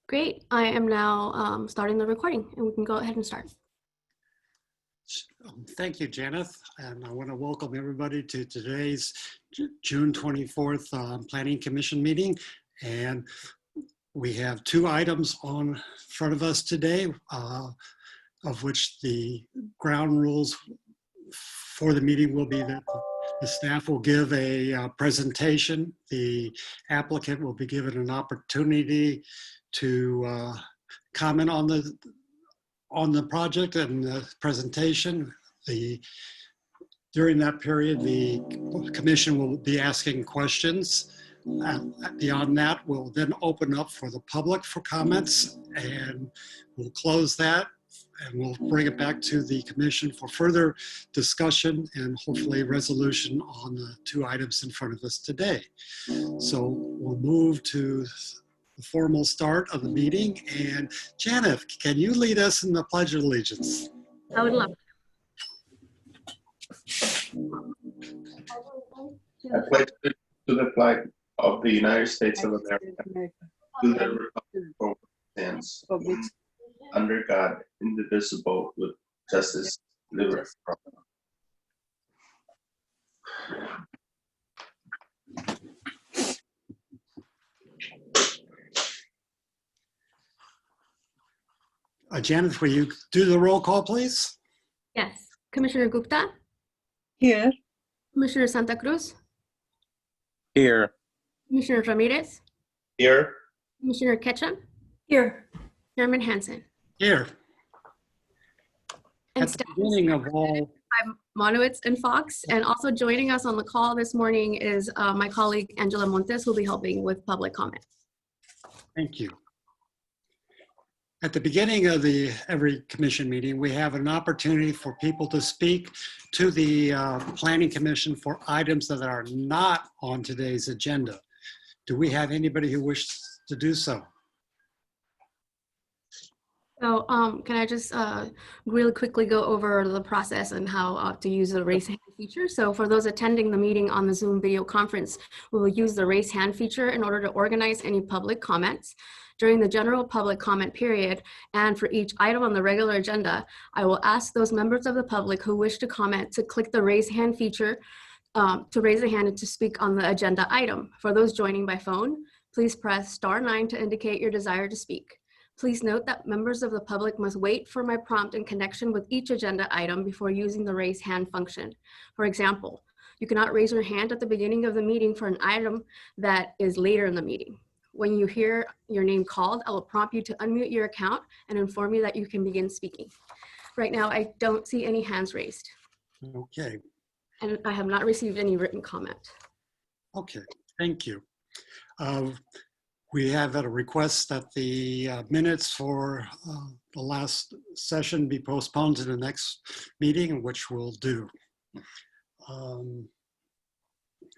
Great. I am now starting the recording, and we can go ahead and start. Thank you, Janeth. And I want to welcome everybody to today's June 24th Planning Commission meeting. And we have two items on front of us today, of which the ground rules for the meeting will be that the staff will give a presentation. The applicant will be given an opportunity to comment on the project and the presentation. During that period, the commission will be asking questions. Beyond that, we'll then open up for the public for comments, and we'll close that and we'll bring it back to the commission for further discussion and hopefully resolution on the two items in front of us today. So we'll move to the formal start of the meeting. And Janeth, can you lead us in the Pledge of Allegiance? I would love I pledge to the flag of the United States of America, to the republic for which it stands, under God, indivisible, with justice, liberty. Janeth, will you do the roll call, please? Yes. Commissioner Gupta? Here. Commissioner Santa Cruz? Here. Commissioner Ramirez? Here. Commissioner Ketchum? Here. Chairman Hansen? Here. And At the beginning of all, I'm Monowitz and Fox, and also joining us on the call this morning is my colleague Angela Montes, who will be helping with public comment. thank you. At the beginning of every commission meeting, we have an opportunity for people to speak to the Planning Commission for items that are not on today's agenda. Do we have anybody who wishes to do so? So can I just really quickly go over the process and how to use the raise hand feature? So for those attending the meeting on the Zoom video conference, we will use the raise hand feature in order to organize any public comments. During the general public comment period, and for each item on the regular agenda, I will ask those members of the public who wish to comment to click the raise hand feature to raise a hand and to speak on the agenda item. For those joining by phone, please press *9 to indicate your desire to speak. Please note that members of the public must wait for my prompt in connection with each agenda item before using the raise hand function. For example, you cannot raise your hand at the beginning of the meeting for an item that is later in the meeting. When you hear your name called, I will prompt you to unmute your account and inform you that you can begin speaking. Right now, I don't see any hands raised. Okay. And I have not received any written comment. Okay, thank you. We have a request that the minutes for the last session be postponed to the next meeting, which we'll do. Let's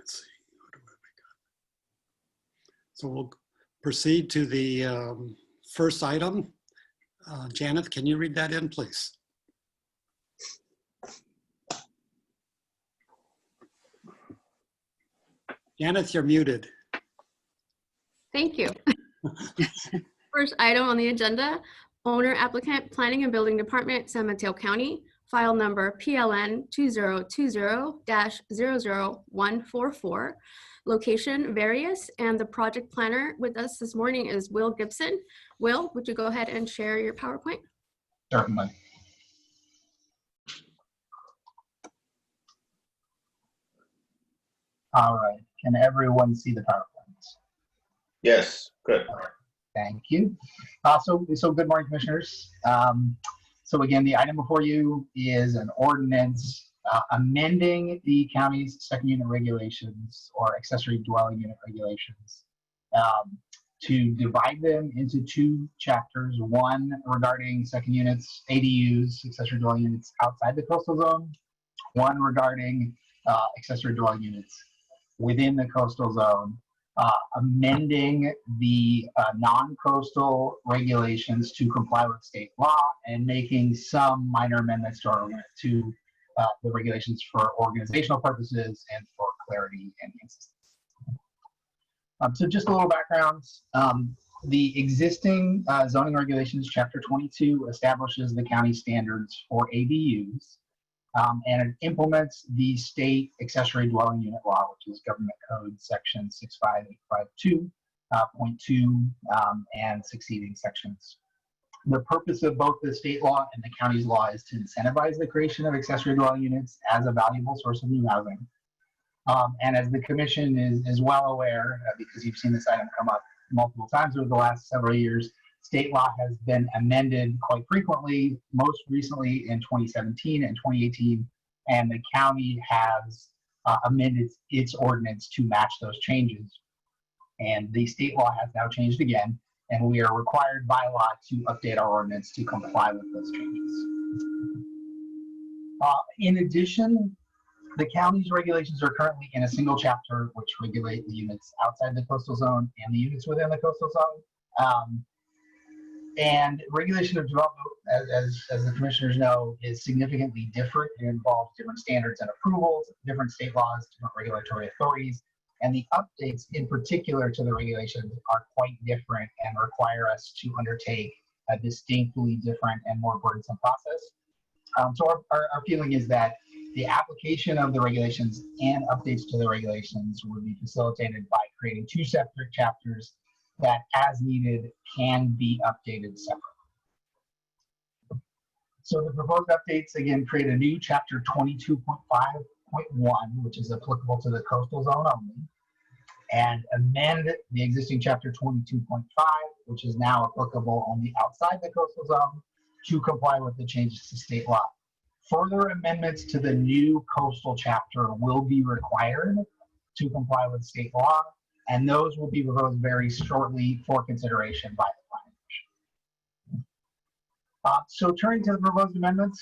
see, what do we got? So we'll proceed to the first item. Janeth, can you read that in, please? Janeth, you're muted. Thank you. First item on the agenda, owner applicant, Planning and Building Department, San Mateo County, file number PLN 2020-00144, location various, and the project planner with us this morning is Will Gibson. Will, would you go ahead and share your PowerPoint? Certainly. All right. Can everyone see the PowerPoint? Yes, good. Thank you. So good morning, commissioners. So again, the item before you is an ordinance amending the county's second unit regulations or accessory dwelling unit regulations to divide them into two chapters, one regarding second units, ADUs, accessory dwelling units outside the coastal zone, one regarding accessory dwelling units within the coastal zone, amending the non-coastal regulations to comply with state law and making some minor amendments to the regulations for organizational purposes and for clarity and consistency. So just a little background. the existing zoning regulations, Chapter 22, establishes the county standards for ADUs, and it implements the state accessory dwelling unit law, which is Government Code Section 65852.2 and succeeding sections. The purpose of both the state law and the county's law is to incentivize the creation of accessory dwelling units as a valuable source of new housing. And as the commission is well aware, because you've seen this item come up multiple times over the last several years, state law has been amended quite frequently, most recently in 2017 and 2018, and the county has amended its ordinance to match those changes. And the state law has now changed again, and we are required by law to update our ordinance to comply with those changes. In addition, the county's regulations are currently in a single chapter, which regulate the units outside the coastal zone and the units within the coastal zone. And regulation of development, as the commissioners know, is significantly different. It involves different standards and approvals, different state laws, different regulatory authorities, and the updates in particular to the regulations are quite different and require us to undertake a distinctly different and more burdensome process. So our feeling is that the application of the regulations and updates to the regulations would be facilitated by creating two separate chapters that, as needed, can be updated separately. So the proposed updates, again, create a new chapter 22.5.1, which is applicable to the coastal zone only, and amend the existing chapter 22.5, which is now applicable only outside the coastal zone, to comply with the changes to state law. Further amendments to the new coastal chapter will be required to comply with state law, and those will be proposed very shortly for consideration by the Planning Commission. So turning to the proposed amendments,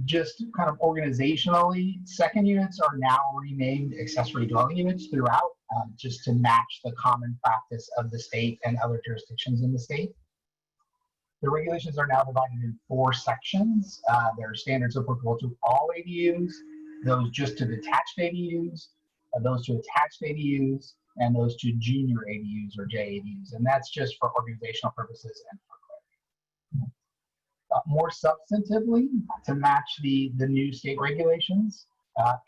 just kind of organizationally, second units are now renamed accessory dwelling units throughout, just to match the common practice of the state and other jurisdictions in the state. The regulations are now divided in 4 sections. There are standards applicable to all ADUs, those just to detached ADUs, those to attached ADUs, and those to junior ADUs or JADUs. And that's just for organizational purposes and for clarity. More substantively, to match the new state regulations,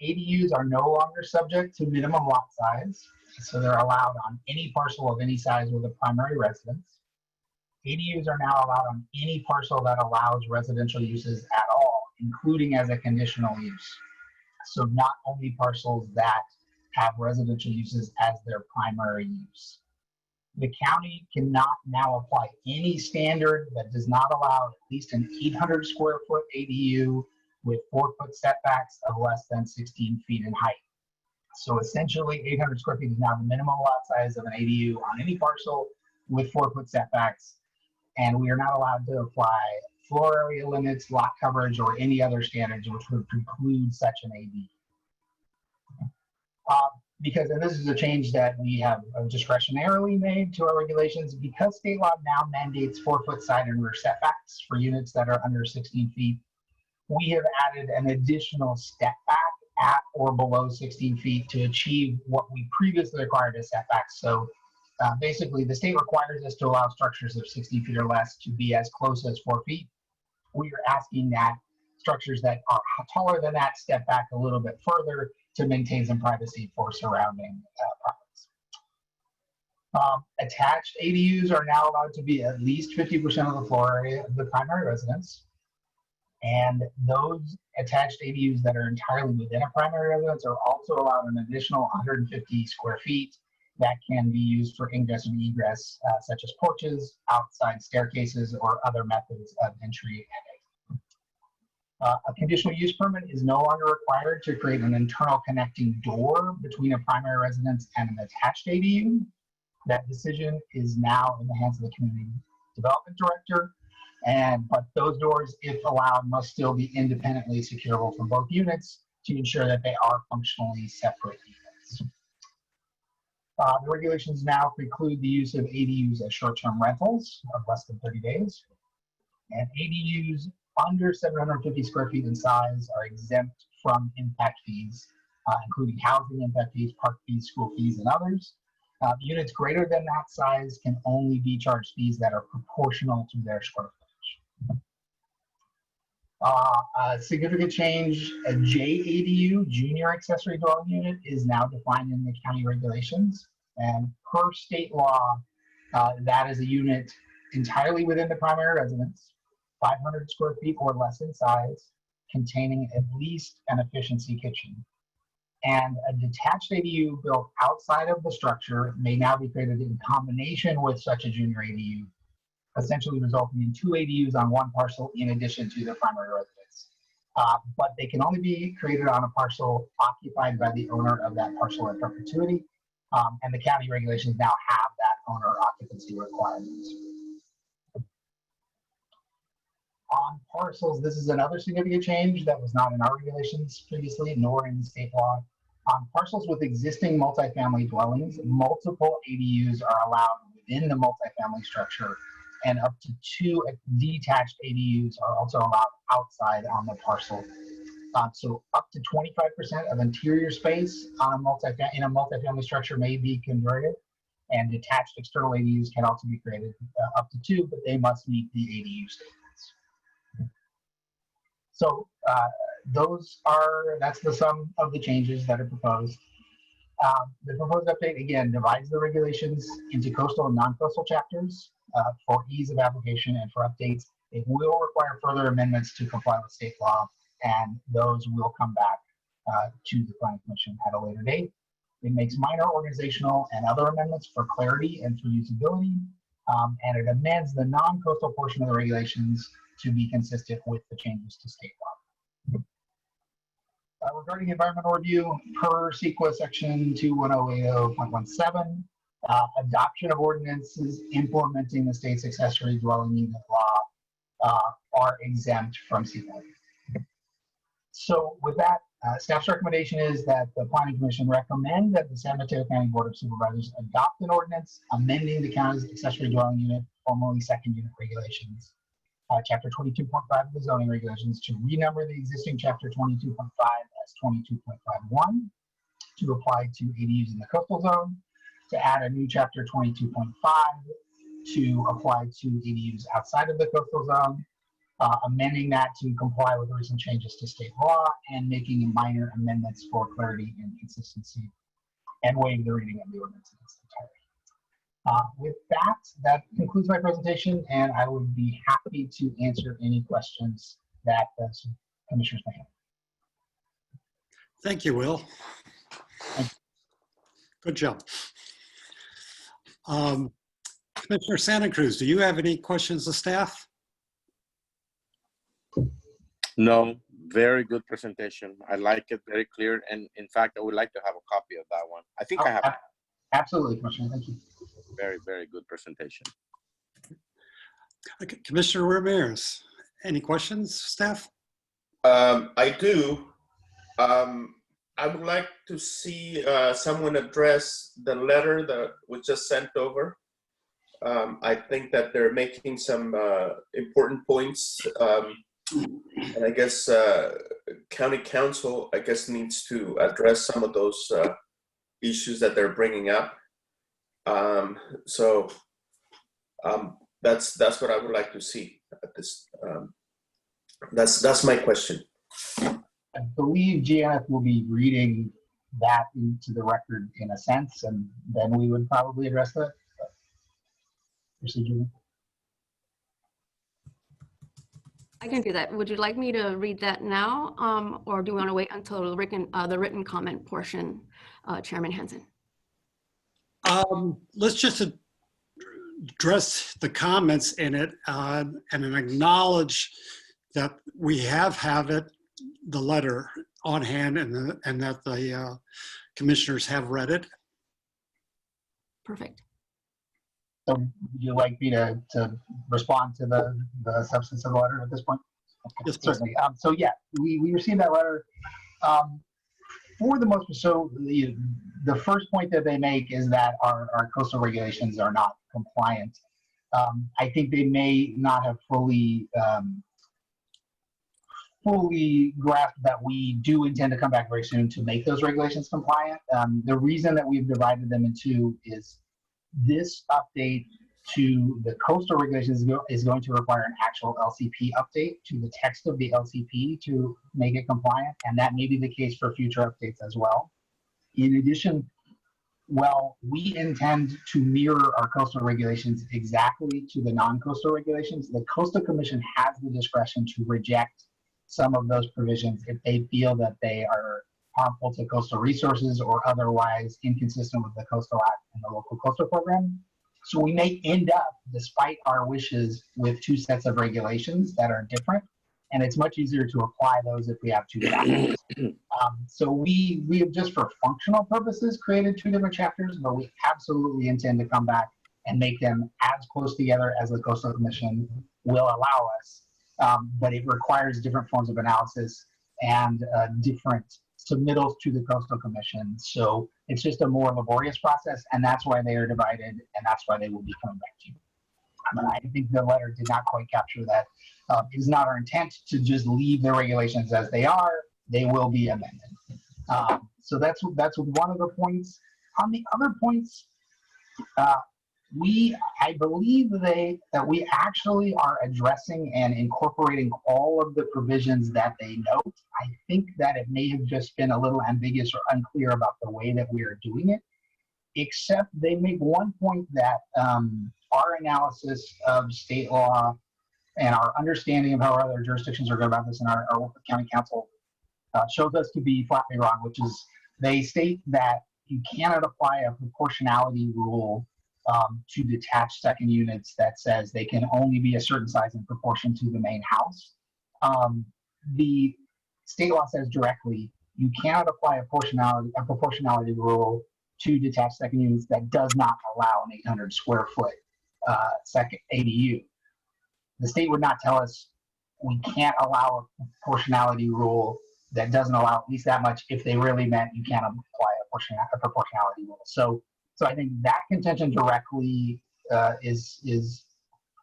ADUs are no longer subject to minimum lot size, so they're allowed on any parcel of any size with a primary residence. ADUs are now allowed on any parcel that allows residential uses at all, including as a conditional use. So not only parcels that have residential uses as their primary use. The county cannot now apply any standard that does not allow at least an 800 square foot ADU with 4-foot setbacks of less than 16 feet in height. So essentially 800 square feet is now the minimum lot size of an ADU on any parcel with 4-foot setbacks. And we are not allowed to apply floor area limits, lot coverage, or any other standards which would preclude such an ADU. Because, and this is a change that we have discretionarily made to our regulations, because state law now mandates 4-foot side and rear setbacks for units that are under 16 feet, we have added an additional step back at or below 16 feet to achieve what we previously required as setbacks. So basically, the state requires us to allow structures of 16 feet or less to be as close as 4 feet. We are asking that structures that are taller than that step back a little bit further to maintain some privacy for surrounding properties. Attached ADUs are now allowed to be at least 50% of the floor area of the primary residence. And those attached ADUs that are entirely within a primary residence are also allowed an additional 150 square feet that can be used for ingress and egress, such as porches, outside staircases, or other methods of entry and exit. A conditional use permit is no longer required to create an internal connecting door between a primary residence and an attached ADU. That decision is now in the hands of the community development director, but those doors, if allowed, must still be independently securable from both units to ensure that they are functionally separate units. The regulations now preclude the use of ADUs as short-term rentals of less than 30 days, and ADUs under 750 square feet in size are exempt from impact fees, including housing impact fees, park fees, school fees, and others. Units greater than that size can only be charged fees that are proportional to their square footage. A significant change, a JADU, junior accessory dwelling unit, is now defined in the county regulations. And per state law, that is a unit entirely within the primary residence, 500 square feet or less in size, containing at least an efficiency kitchen. And a detached ADU built outside of the structure may now be created in combination with such a junior ADU, essentially resulting in 2 ADUs on one parcel in addition to the primary residence. But they can only be created on a parcel occupied by the owner of that parcel in perpetuity. And the county regulations now have that owner occupancy requirement. On parcels, this is another significant change that was not in our regulations previously, nor in state law. On parcels with existing multifamily dwellings, multiple ADUs are allowed within the multifamily structure, and up to 2 detached ADUs are also allowed outside on the parcel. So up to 25% of interior space on in a multifamily structure may be converted, and detached external ADUs can also be created up to 2, but they must meet the ADU standards. So that's the sum of the changes that are proposed. The proposed update, again, divides the regulations into coastal and non-coastal chapters for ease of application and for updates. It will require further amendments to comply with state law, and those will come back to the Planning Commission at a later date. It makes minor organizational and other amendments for clarity and for usability, and it amends the non-coastal portion of the regulations to be consistent with the changes to state law. Regarding environmental review, per CEQA section 21080.17, adoption of ordinances implementing the state's accessory dwelling unit law are exempt from CEQA. So with that, staff's recommendation is that the Planning Commission recommend that the San Mateo County Board of Supervisors adopt an ordinance amending the county's accessory dwelling unit, formerly second unit regulations, chapter 22.5 of the zoning regulations, to renumber the existing chapter 22.5 as 22.51 to apply to ADUs in the coastal zone, to add a new chapter 22.5 to apply to ADUs outside of the coastal zone, amending that to comply with the recent changes to state law, and making minor amendments for clarity and consistency, and waive the reading of the ordinance in its entirety. With that concludes my presentation, and I would be happy to answer any questions that the commissioners may have. Thank you, Will. Good job. Commissioner Santa Cruz, do you have any questions of staff? No, very good presentation. I like it, very clear. And in fact, I would like to have a copy of that one. I think I have. Absolutely, Commissioner. Thank you. Very, very good presentation. Okay, Commissioner Ramirez, any questions, staff? I do. I would like to see someone address the letter that was just sent over. I think that they're making some important points. And I guess county council, I guess, needs to address some of those issues that they're bringing up. So that's what I would like to see at this. That's my question. I believe GNF will be reading that into the record in a sense, and then we would probably address that procedure. I can do that. Would you like me to read that now, or do you want to wait until the written comment portion, Chairman Hansen? Let's just address the comments in it and acknowledge that we have it, the letter on hand, and that the commissioners have read it. Perfect. So would you like me to respond to the substance of the letter at this point? Okay, Yes, certainly. So yeah, we received that letter. For the most, so the first point that they make is that our coastal regulations are not compliant. I think they may not have fully fully grasp that we do intend to come back very soon to make those regulations compliant. The reason that we've divided them in two is this update to the coastal regulations is going to require an actual LCP update to the text of the LCP to make it compliant, and that may be the case for future updates as well. In addition, well, we intend to mirror our coastal regulations exactly to the non-coastal regulations. The Coastal Commission has the discretion to reject some of those provisions if they feel that they are harmful to coastal resources or otherwise inconsistent with the Coastal Act and the local coastal program. So we may end up, despite our wishes, with two sets of regulations that are different, and it's much easier to apply those if we have two chapters. So we have just for functional purposes created two different chapters, but we absolutely intend to come back and make them as close together as the Coastal Commission will allow us. But it requires different forms of analysis and different submittals to the Coastal Commission. So it's just a more laborious process, and that's why they are divided, and that's why they will be coming back to you. I think the letter did not quite capture that. It is not our intent to just leave the regulations as they are. They will be amended. So that's one of the points. On the other points, I believe that we actually are addressing and incorporating all of the provisions that they note. I think that it may have just been a little ambiguous or unclear about the way that we are doing it, except they make one point that our analysis of state law and our understanding of how other jurisdictions are going about this in our county council shows us to be flatly wrong, which is they state that you cannot apply a proportionality rule to detached second units that says they can only be a certain size in proportion to the main house. The state law says directly you cannot apply a proportionality rule to detached second units that does not allow an 800 square foot second ADU. The state would not tell us we can't allow a proportionality rule that doesn't allow at least that much if they really meant you can't apply a proportionality rule. So I think that contention directly is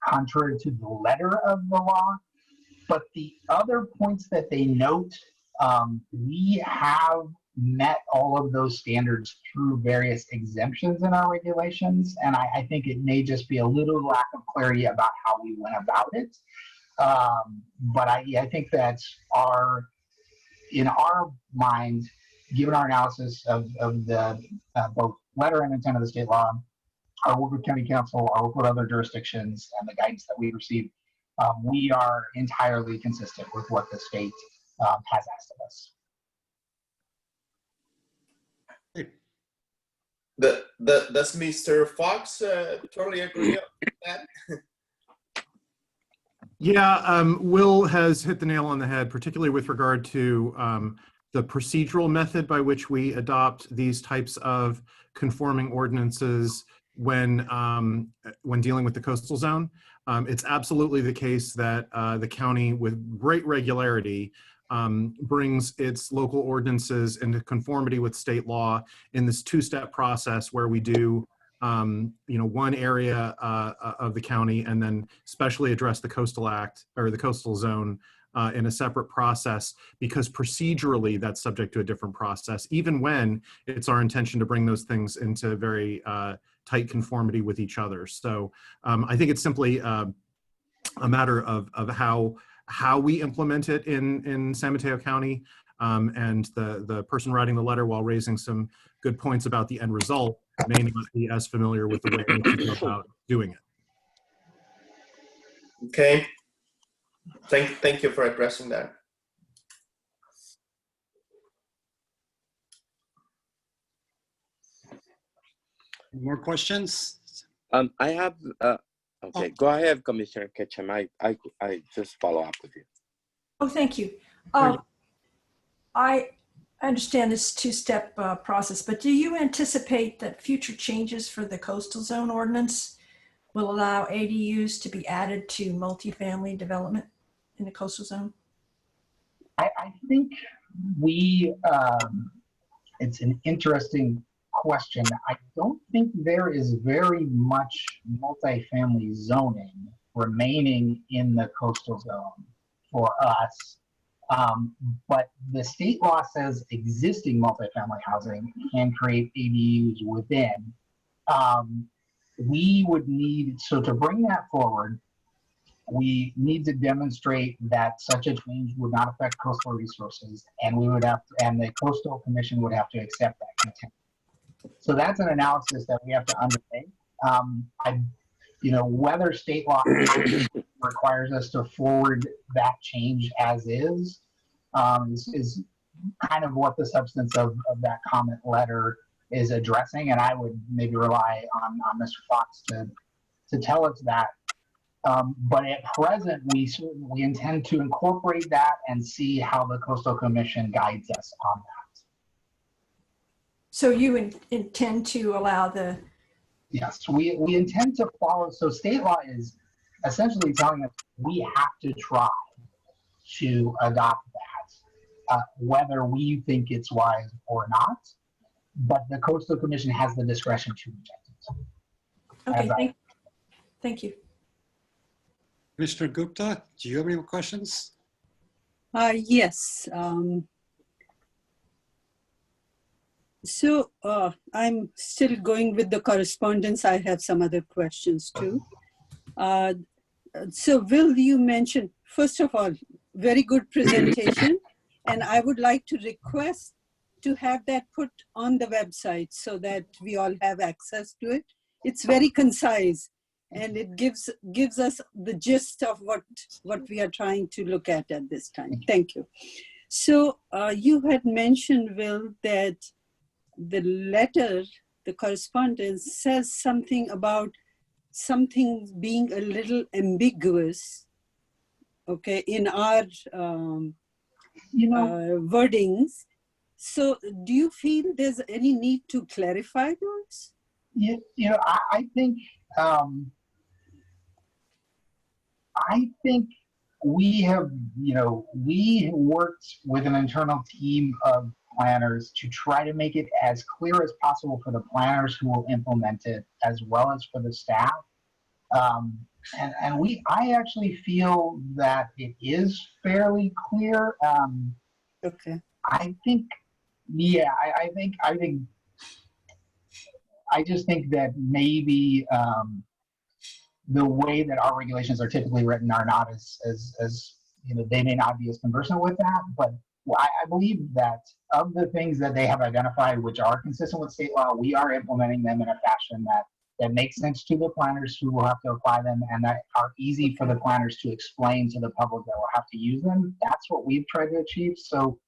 contrary to the letter of the law. But the other points that they note, we have met all of those standards through various exemptions in our regulations. And I think it may just be a little lack of clarity about how we went about it. But I think that in our mind, given our analysis of the both letter and intent of the state law, our work with county council, our work with other jurisdictions, and the guidance that we received, we are entirely consistent with what the state has asked of us. Does Mr. Fox totally agree on that? Yeah, Will has hit the nail on the head, particularly with regard to the procedural method by which we adopt these types of conforming ordinances when dealing with the coastal zone. It's absolutely the case that the county, with great regularity, brings its local ordinances into conformity with state law in this two-step process where we do one area of the county and then specially address the Coastal Act or the coastal zone in a separate process, because procedurally that's subject to a different process, even when it's our intention to bring those things into very tight conformity with each other. So I think it's simply a matter of how we implement it in San Mateo County, and the person writing the letter, while raising some good points about the end result, may not be as familiar with the way in which we go about doing it. Okay. Thank you for addressing that. More questions? I have, okay, go ahead, Commissioner Ketchum. I just follow up with you. Oh, thank you. I understand this two-step process, but do you anticipate that future changes for the coastal zone ordinance will allow ADUs to be added to multifamily development in the coastal zone? I think it's an interesting question. I don't think there is very much multifamily zoning remaining in the coastal zone for us. But the state law says existing multifamily housing can create ADUs within. We would need, so to bring that forward, we need to demonstrate that such a change would not affect coastal resources, and we would have to, and the Coastal Commission would have to accept that content. So that's an analysis that we have to undertake. Whether state law requires us to forward that change as is kind of what the substance of that comment letter is addressing, and I would maybe rely on Mr. Fox to tell us that. But at present, we intend to incorporate that and see how the Coastal Commission guides us on that. So you intend to allow the... Yes, we intend to follow. So state law is essentially telling us we have to try to adopt that, whether we think it's wise or not. But the Coastal Commission has the discretion to reject it. Okay, thank you. Mr. Gupta, do you have any more questions? Yes. So I'm still going with the correspondence. I have some other questions too. So Will, you mentioned, first of all, very good presentation. And I would like to request to have that put on the website so that we all have access to it. It's very concise and it gives us the gist of what we are trying to look at this time. Thank you. So you had mentioned, Will, that the letter, the correspondence says something about something being a little ambiguous, okay, in our wordings. So do you feel there's any need to clarify those? I think we have, we worked with an internal team of planners to try to make it as clear as possible for the planners who will implement it, as well as for the staff. I actually feel that it is fairly clear. Okay. I just think that maybe the way that our regulations are typically written are not as they may not be as conversant with that, but I believe that of the things that they have identified which are consistent with state law, we are implementing them in a fashion that makes sense to the planners who will have to apply them and that are easy for the planners to explain to the public that will have to use them. That's what we've tried to achieve. So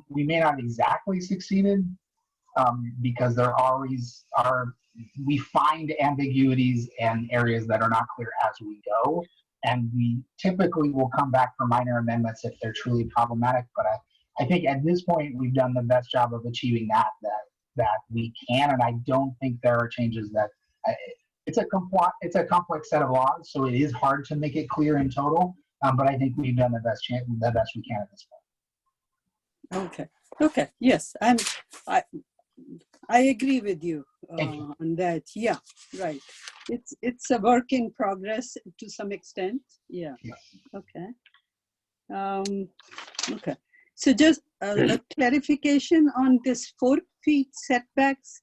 we may not exactly succeeded because there always are, we find ambiguities and areas that are not clear as we go. And we typically will come back for minor amendments if they're truly problematic. But I think at this point, we've done the best job of achieving that we can. And I don't think there are changes that, it's a complex set of laws, so it is hard to make it clear in total. But I think we've done the best we can at this point. Okay. Yes, I agree with you on that. Yeah, right. It's a work in progress to some extent. Yeah. Okay. Okay. So just a clarification on this 4 feet setbacks.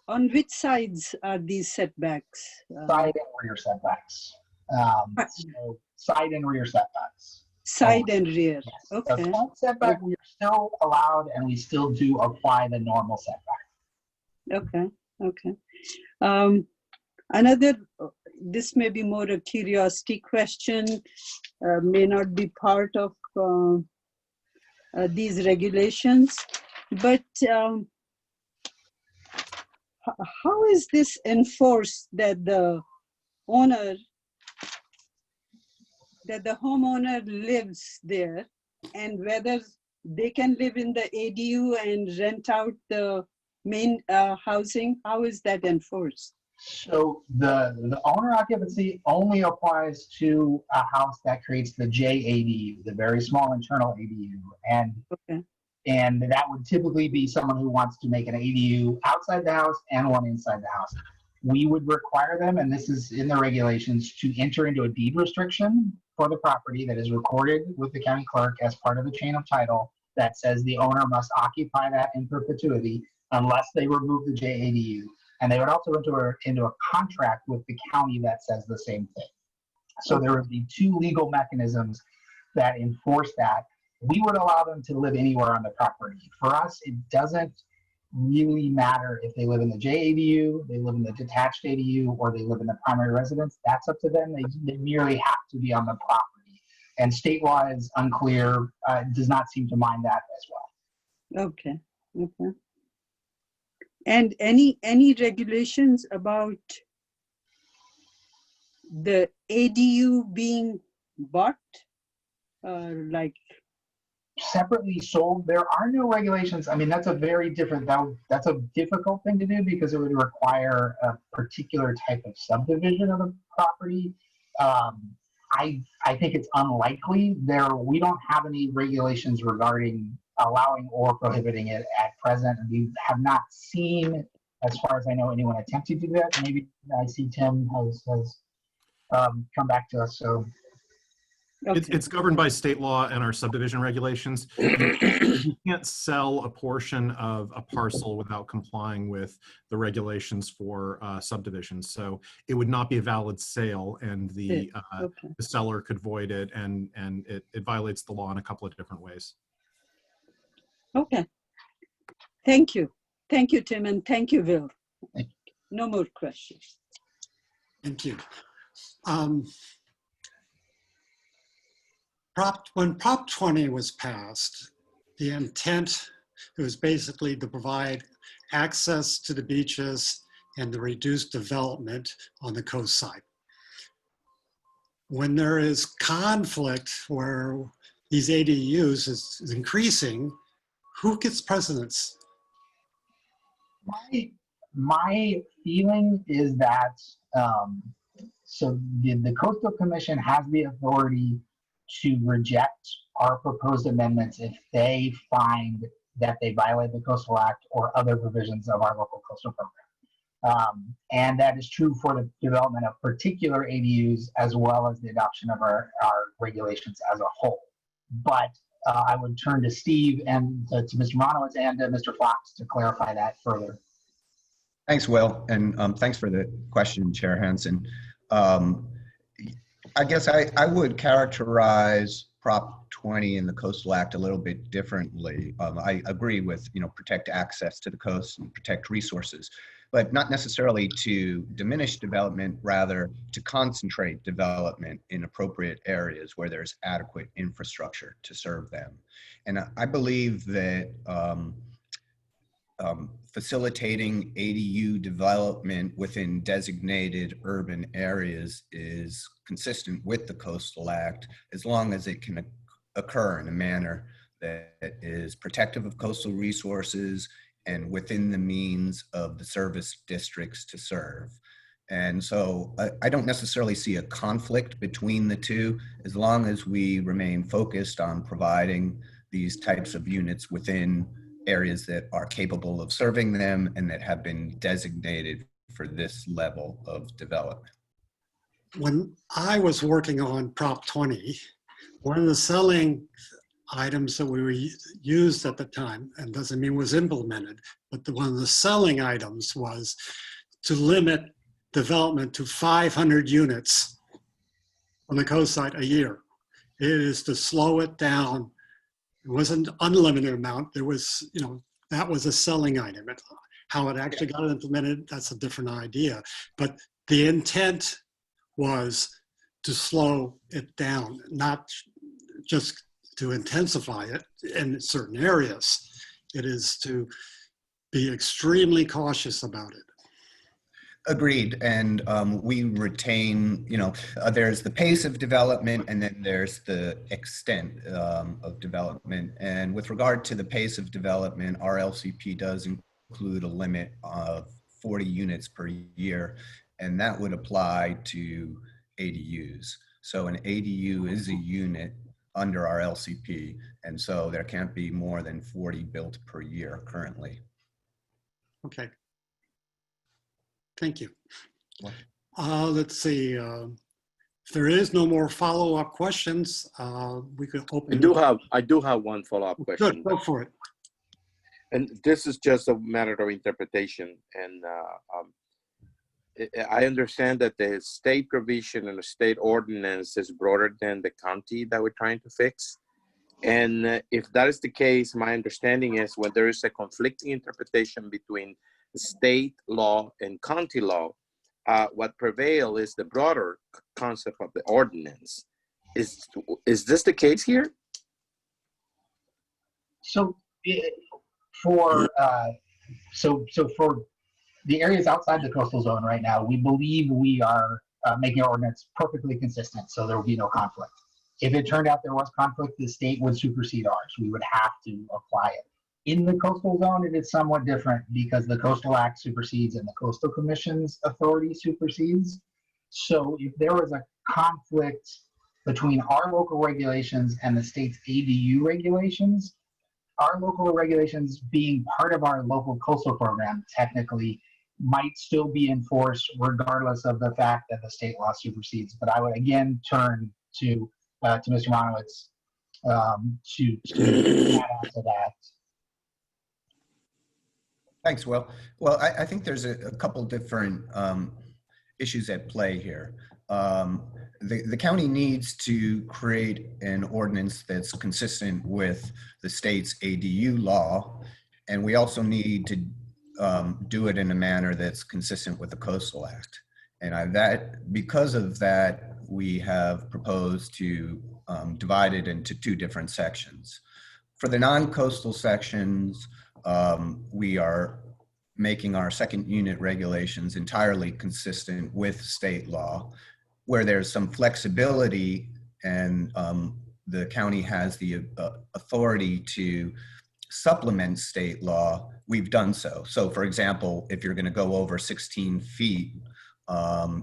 On which sides are these setbacks? Side and rear setbacks. So side and rear setbacks. Side and rear. Yes. Okay. The front setback we are still allowed, and we still do apply the normal setback. Okay. Another, this may be more a curiosity question, may not be part of these regulations, but how is this enforced that the homeowner lives there, and whether they can live in the ADU and rent out the main housing? How is that enforced? So the owner occupancy only applies to a house that creates the JADU, the very small internal ADU, and that would typically be someone who wants to make an ADU outside the house and one inside the house. we would require them, and this is in the regulations, to enter into a deed restriction for the property that is recorded with the county clerk as part of the chain of title that says the owner must occupy that in perpetuity unless they remove the JADU. And they would also enter into a contract with the county that says the same thing. So there would be two legal mechanisms that enforce that. We would allow them to live anywhere on the property. For us, it doesn't really matter if they live in the JADU, they live in the detached ADU, or they live in the primary residence. That's up to them. They merely have to be on the property. And state law is unclear, does not seem to mind that as well. Okay. Okay. And any regulations about the ADU being bought, like Separately sold, there are no regulations. I mean, that's a very different, that's a difficult thing to do because it would require a particular type of subdivision of the property. I think it's unlikely. We don't have any regulations regarding allowing or prohibiting it at present. And we have not seen, as far as I know, anyone attempting to do that. Maybe I see Tim has come back to us. So It's governed by state law and our subdivision regulations. You can't sell a portion of a parcel without complying with the regulations for subdivisions. So it would not be a valid sale, and the seller could void it, and it violates the law in a couple of different ways. Okay. Thank you. Thank you, Tim, and thank you, Will. No more questions. Thank you. When Prop 20 was passed, the intent was basically to provide access to the beaches and the reduced development on the coast side. When there is conflict where these ADUs is increasing, who gets precedence? My feeling is that so the Coastal Commission has the authority to reject our proposed amendments if they find that they violate the Coastal Act or other provisions of our local coastal program. And that is true for the development of particular ADUs as well as the adoption of our regulations as a whole. But I would turn to Steve and to Mr. Monowitz and to Mr. Fox to clarify that further. Thanks, Will, and thanks for the question, Chair Hansen. I guess I would characterize Prop 20 in the Coastal Act a little bit differently. I agree with, protect access to the coast and protect resources, but not necessarily to diminish development, rather to concentrate development in appropriate areas where there's adequate infrastructure to serve them. And I believe that facilitating ADU development within designated urban areas is consistent with the Coastal Act as long as it can occur in a manner that is protective of coastal resources and within the means of the service districts to serve. And so I don't necessarily see a conflict between the two as long as we remain focused on providing these types of units within areas that are capable of serving them and that have been designated for this level of development. When I was working on Prop 20, one of the selling items that we used at the time, and doesn't mean was implemented, but one of the selling items was to limit development to 500 units on the coast side a year. It is to slow it down. It wasn't an unlimited amount. There was, that was a selling item. How it actually got implemented, that's a different idea. But the intent was to slow it down, not just to intensify it in certain areas. It is to be extremely cautious about it. Agreed. And we retain, there's the pace of development and then there's the extent of development. And with regard to the pace of development, our LCP does include a limit of 40 units per year, and that would apply to ADUs. So an ADU is a unit under our LCP, and so there can't be more than 40 built per year currently. Okay. Thank you. What? Let's see. If there is no more follow-up questions, we could open. I do have one follow-up question. Good, go for it. And this is just a matter of interpretation. And I understand that the state provision and the state ordinance is broader than the county that we're trying to fix. And if that is the case, my understanding is when there is a conflicting interpretation between state law and county law, what prevail is the broader concept of the ordinance. Is this the case here? So for the areas outside the coastal zone right now, we believe we are making our ordinance perfectly consistent, so there will be no conflict. If it turned out there was conflict, the state would supersede ours. We would have to apply it. In the coastal zone, it is somewhat different because the Coastal Act supersedes and the Coastal Commission's authority supersedes. So if there was a conflict between our local regulations and the state's ADU regulations, our local regulations being part of our local coastal program technically might still be enforced regardless of the fact that the state law supersedes. But I would again turn to Mr. Monowitz to add on to that. Thanks, Will. Well, I think there's a couple different issues at play here. The county needs to create an ordinance that's consistent with the state's ADU law, and we also need to do it in a manner that's consistent with the Coastal Act. And because of that, we have proposed to divide it into two different sections. For the non-coastal sections, we are making our second unit regulations entirely consistent with state law. Where there's some flexibility and the county has the authority to supplement state law, we've done so. So for example, if you're going to go over 16 feet,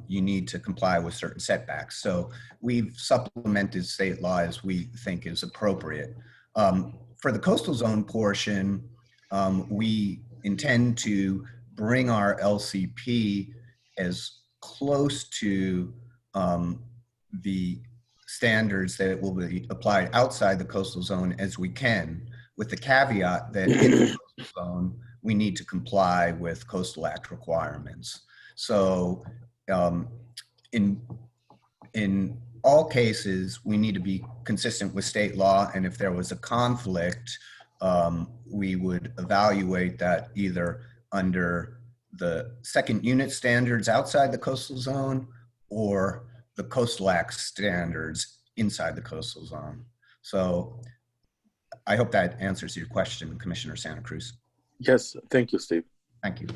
you need to comply with certain setbacks. So we've supplemented state law as we think is appropriate. For the coastal zone portion, we intend to bring our LCP as close to the standards that will be applied outside the coastal zone as we can, with the caveat that in the coastal zone, we need to comply with Coastal Act requirements. So in all cases, we need to be consistent with state law, and if there was a conflict, we would evaluate that either under the second unit standards outside the coastal zone or the Coastal Act standards inside the coastal zone. So I hope that answers your question, Commissioner Santa Cruz. Yes, thank you, Steve. Thank you.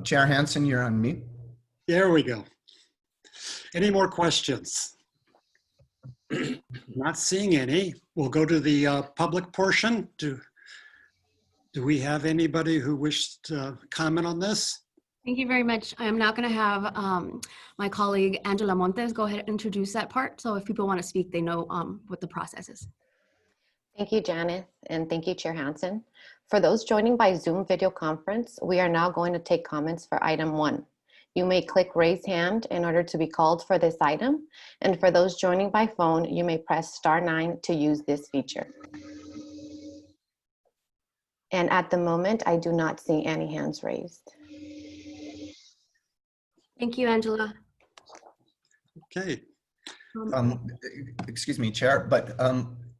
Chair Hansen, you're on mute. There we go. Any more questions? Not seeing any. We'll go to the public portion. Do we have anybody who wishes to comment on this? Thank you very much. I am now going to have my colleague Angela Montes go ahead and introduce that part. So if people want to speak, they know what the process is. Thank you, Janice, and thank you, Chair Hansen. For those joining by Zoom video conference, we are now going to take comments for item 1. You may click raise hand in order to be called for this item. And for those joining by phone, you may press *9 to use this feature. And at the moment, I do not see any hands raised. Thank you, Angela. Okay. Excuse me, Chair, but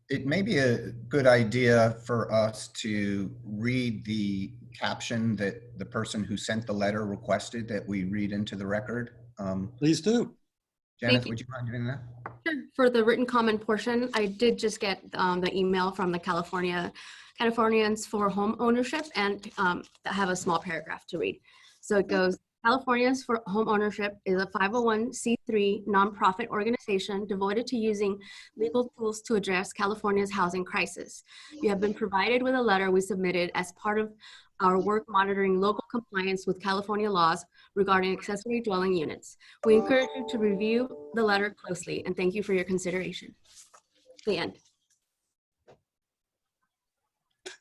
it may be a good idea for us to read the caption that the person who sent the letter requested that we read into the record. Please do. Janet, would you mind doing that? Sure. For the written comment portion, I did just get the email from the Californians for Home Ownership, and I have a small paragraph to read. So it goes, Californians for Home Ownership is a 501c3 nonprofit organization devoted to using legal tools to address California's housing crisis. You have been provided with a letter we submitted as part of our work monitoring local compliance with California laws regarding accessory dwelling units. We encourage you to review the letter closely, and thank you for your consideration. the end.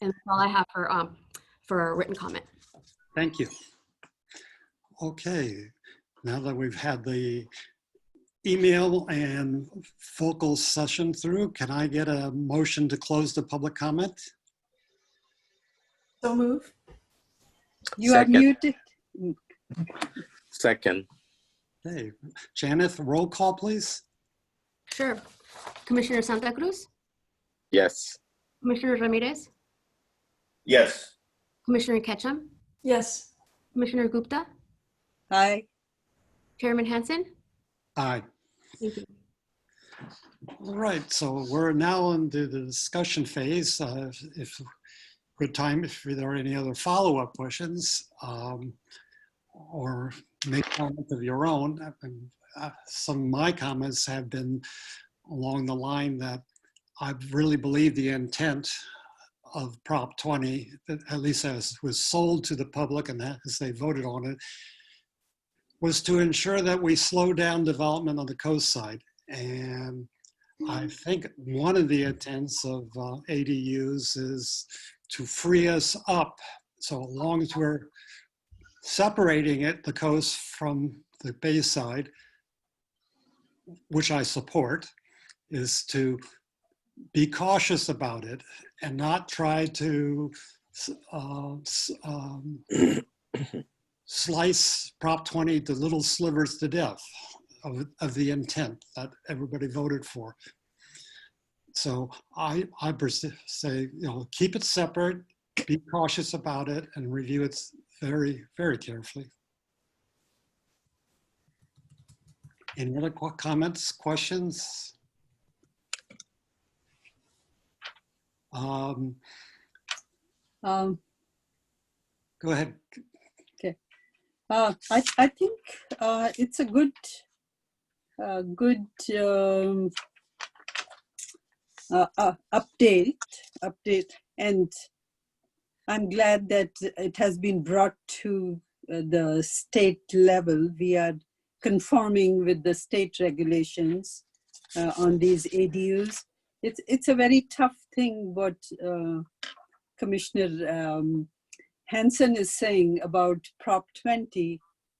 And that's all I have for a written comment. Thank you. Okay, now that we've had the email and focal session through, can I get a motion to close the public comment? So move. You are Second. muted. Second. Okay, Janet, roll call, please. Sure. Commissioner Santa Cruz, Yes. Commissioner Ramirez, Yes. Commissioner Ketchum, Yes. Commissioner Gupta, Aye. Chairman Hansen. Aye. Thank you. All right, so we're now into the discussion phase. If good time, if there are any other follow-up questions or make comments of your own. Some of my comments have been along the line that I really believe the intent of Prop 20, at least as was sold to the public and as they voted on it, was to ensure that we slow down development on the coast side. And I think one of the intents of ADUs is to free us up. So as long as we're separating the coast from the bay side, which I support, is to be cautious about it and not try to slice Prop 20 to little slivers to death of the intent that everybody voted for. So I say, keep it separate, be cautious about it, and review it very, very carefully. Any other comments, questions? Go ahead. Okay. I think it's a good update, and I'm glad that it has been brought to the state level. We are conforming with the state regulations on these ADUs. It's a very tough thing what Commissioner Hansen is saying about Prop 20.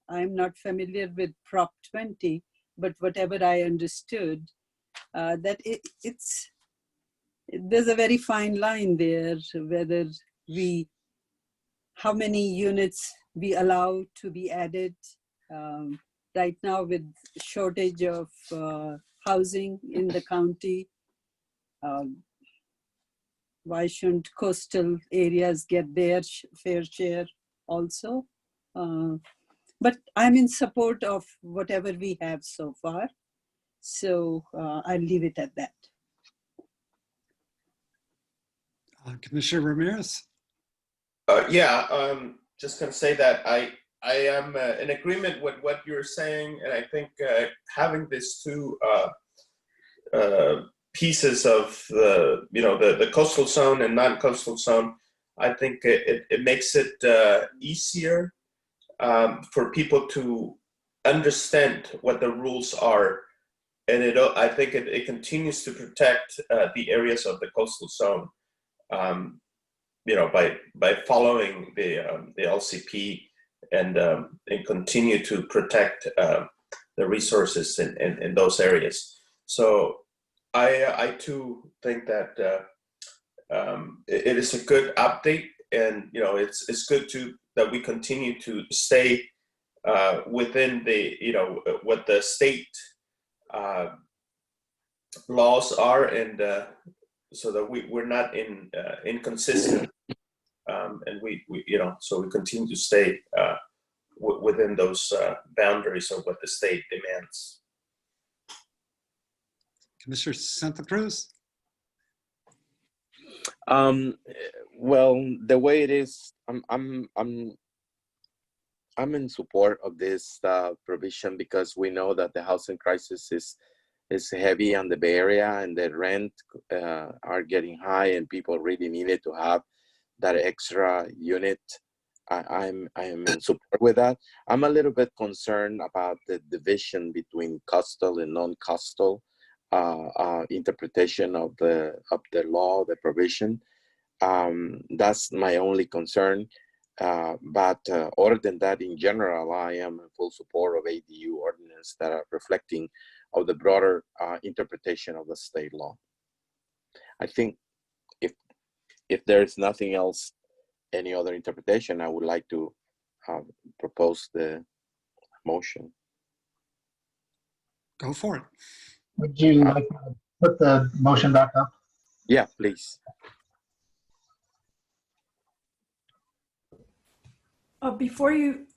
I'm not familiar with Prop 20, but whatever I understood, that there's a very fine line there, whether how many units we allow to be added. Right now, with shortage of housing in the county, why shouldn't coastal areas get their fair share also? But I'm in support of whatever we have so far. So I'll leave it at that. Commissioner Ramirez? Just going to say that I am in agreement with what you're saying, and I think having these two pieces of the coastal zone and non-coastal zone, I think it makes it easier for people to understand what the rules are, and I think it continues to protect the areas of the coastal zone. By following the LCP and continue to protect the resources in those areas. So I too think that it is a good update, and it's good that we continue to stay within the what the state laws are, and so that we're not inconsistent, and we so we continue to stay within those boundaries of what the state demands. Commissioner Santa Cruz? Well, the way it is, I'm in support of this provision, because we know that the housing crisis is heavy on the Bay Area, and the rent are getting high, and people really needed to have that extra unit. I am in support with that. I'm a little bit concerned about the division between coastal and non-coastal. interpretation of the law, the provision. That's my only concern. But other than that, in general, I am in full support of ADU ordinance that are reflecting of the broader interpretation of the state law. I think if there is nothing else, any other interpretation, I would like to propose the motion. Go for it. Would you like to put the motion back up? Yeah, please. Before you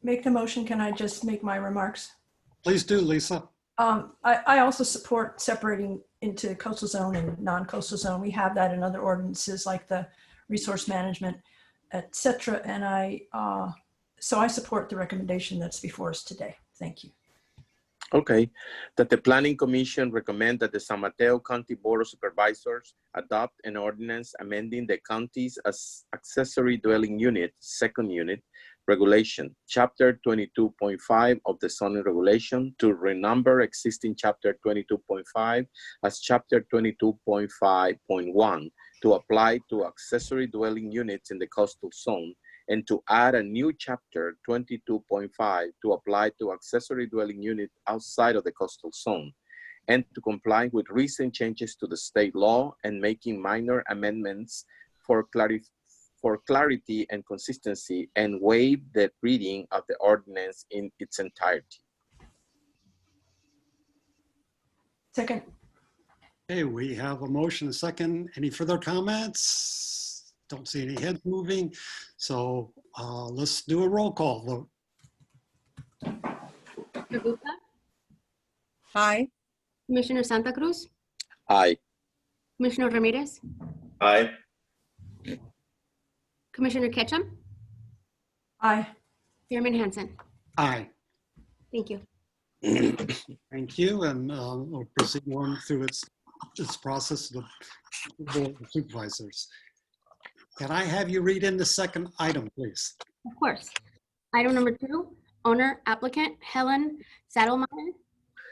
make the motion, can I just make my remarks? Please do, Lisa. I also support separating into coastal zone and non-coastal zone. We have that in other ordinances like the resource management, etc. And so I support the recommendation that's before us today. Thank you. Okay, that the Planning Commission recommend that the San Mateo County Board of Supervisors adopt an ordinance amending the county's accessory dwelling unit, second unit, regulation, chapter 22.5 of the zoning regulation to renumber existing chapter 22.5 as chapter 22.5.1 to apply to accessory dwelling units in the coastal zone, and to add a new chapter 22.5 to apply to accessory dwelling unit outside of the coastal zone, and to comply with recent changes to the state law and making minor amendments for clarity and consistency, and waive the reading of the ordinance in its entirety. Second. Okay, we have a motion, a second. Any further comments? Don't see any heads moving. So let's do a roll call vote. Commissioner Gupta, Aye. Commissioner Santa Cruz, Aye. Commissioner Ramirez, Aye. Commissioner Ketchum, Aye. Chairman Hansen. Aye. Thank you. Thank you. And we'll proceed on through its process of the Board of Supervisors. Can I have you read in the second item, please? Of course. Item number 2, owner applicant Helen Saddlemeyer,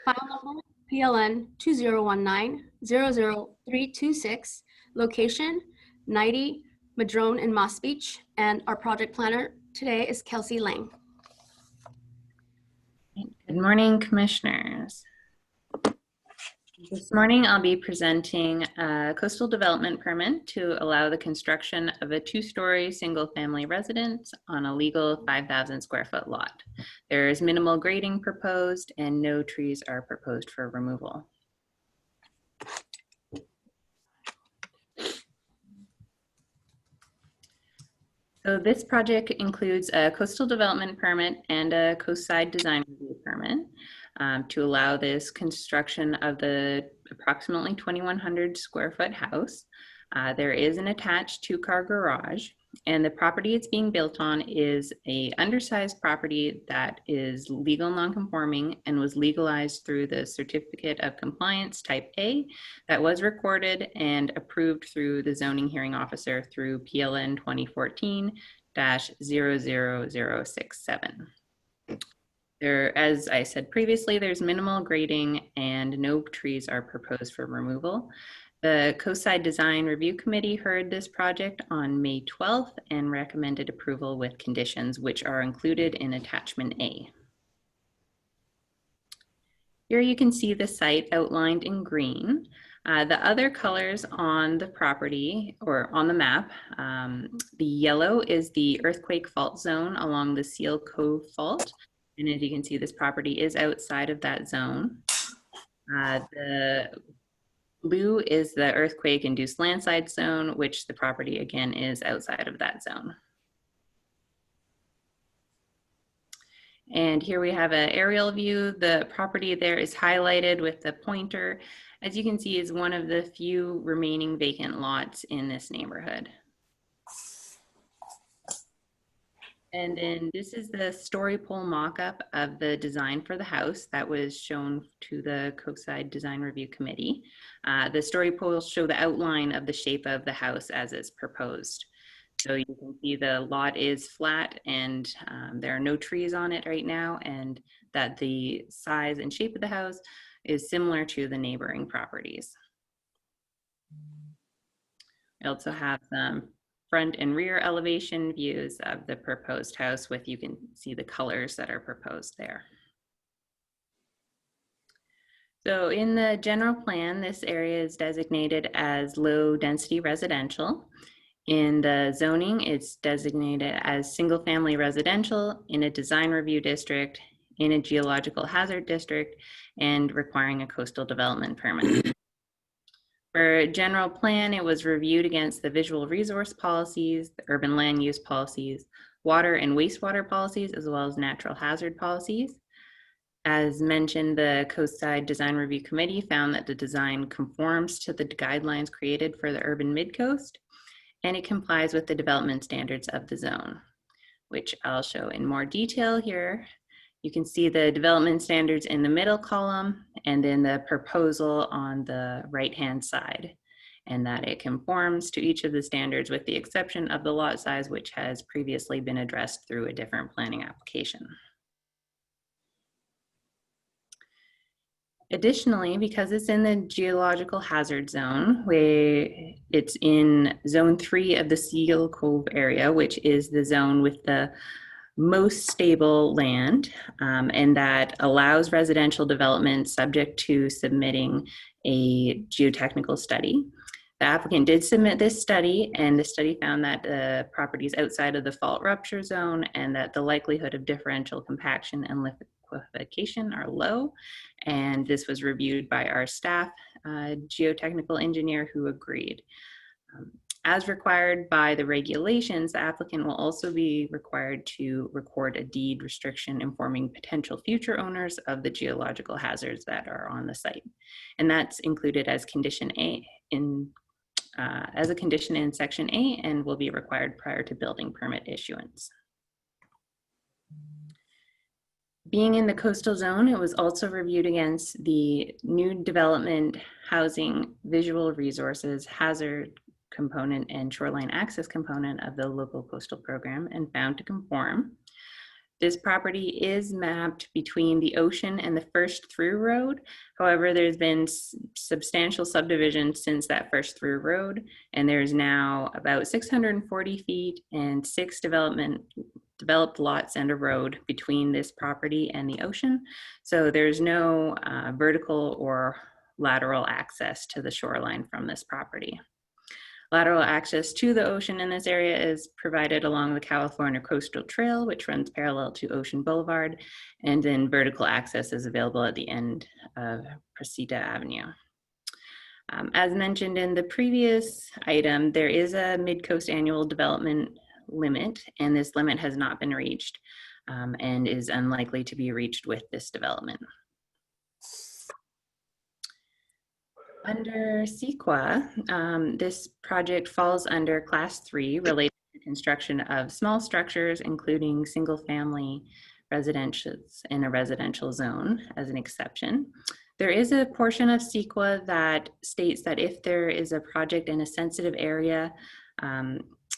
file number PLN 2019-00326, location 90 Madrone in Moss Beach, and our project planner today is Kelsey Lang. Good morning, commissioners. This morning, I'll be presenting a coastal development permit to allow the construction of a 2-story single-family residence on a legal 5,000 square foot lot. There is minimal grading proposed and no trees are proposed for removal. So this project includes a coastal development permit and a coastside design review permit. To allow this construction of the approximately 2,100 square foot house. There is an attached 2-car garage, and the property it's being built on is a undersized property that is legal non-conforming and was legalized through the Certificate of Compliance Type A that was recorded and approved through the zoning hearing officer through PLN 2014-00067. There, as I said previously, there's minimal grading and no trees are proposed for removal. The Coastside Design Review Committee heard this project on May 12th and recommended approval with conditions which are included in Attachment A. Here you can see the site outlined in green. The other colors on the property or on the map, the yellow is the earthquake fault zone along the Seal Cove Fault. And as you can see, this property is outside of that zone. The blue is the earthquake-induced landslide zone, which the property, again, is outside of that zone. And here we have an aerial view. The property there is highlighted with the pointer. As you can see, is one of the few remaining vacant lots in this neighborhood. And then this is the story pole mock-up of the design for the house that was shown to the Coastside Design Review Committee. The story poles show the outline of the shape of the house as is proposed. So you can see the lot is flat and there are no trees on it right now, and that the size and shape of the house is similar to the neighboring properties. We also have some front and rear elevation views of the proposed house with, you can see the colors that are proposed there. So in the general plan, this area is designated as low density residential. In the zoning, it's designated as single family residential in a design review district, in a geological hazard district, and requiring a coastal development permit. For general plan, it was reviewed against the visual resource policies, the urban land use policies, water and wastewater policies, as well as natural hazard policies. As mentioned, the Coastside Design Review Committee found that the design conforms to the guidelines created for the urban mid-coast, and it complies with the development standards of the zone, which I'll show in more detail here. You can see the development standards in the middle column and then the proposal on the right-hand side, and that it conforms to each of the standards with the exception of the lot size, which has previously been addressed through a different planning application. Additionally, because it's in the geological hazard zone, where it's in zone 3 of the Seal Cove area, which is the zone with the most stable land, and that allows residential development subject to submitting a geotechnical study. The applicant did submit this study, and the study found that the property is outside of the fault rupture zone and that the likelihood of differential compaction and liquefaction are low. And this was reviewed by our staff geotechnical engineer who agreed. As required by the regulations, the applicant will also be required to record a deed restriction informing potential future owners of the geological hazards that are on the site. And that's included as condition A as a condition in section A and will be required prior to building permit issuance. Being in the coastal zone, it was also reviewed against the new development, housing, visual resources, hazard component, and shoreline access component of the local coastal program and found to conform. This property is mapped between the ocean and the first through road. However, there's been substantial subdivision since that first through road, and there's now about 640 feet and 6 developed lots and a road between this property and the ocean. So there's no vertical or lateral access to the shoreline from this property. Lateral access to the ocean in this area is provided along the California Coastal Trail, which runs parallel to Ocean Boulevard, and then vertical access is available at the end of Presita Avenue. As mentioned in the previous item, there is a mid-coast annual development limit, and this limit has not been reached and is unlikely to be reached with this development. Under CEQA, this project falls under Class 3 related to construction of small structures, including single-family residences in a residential zone as an exception. There is a portion of CEQA that states that if there is a project in a sensitive area,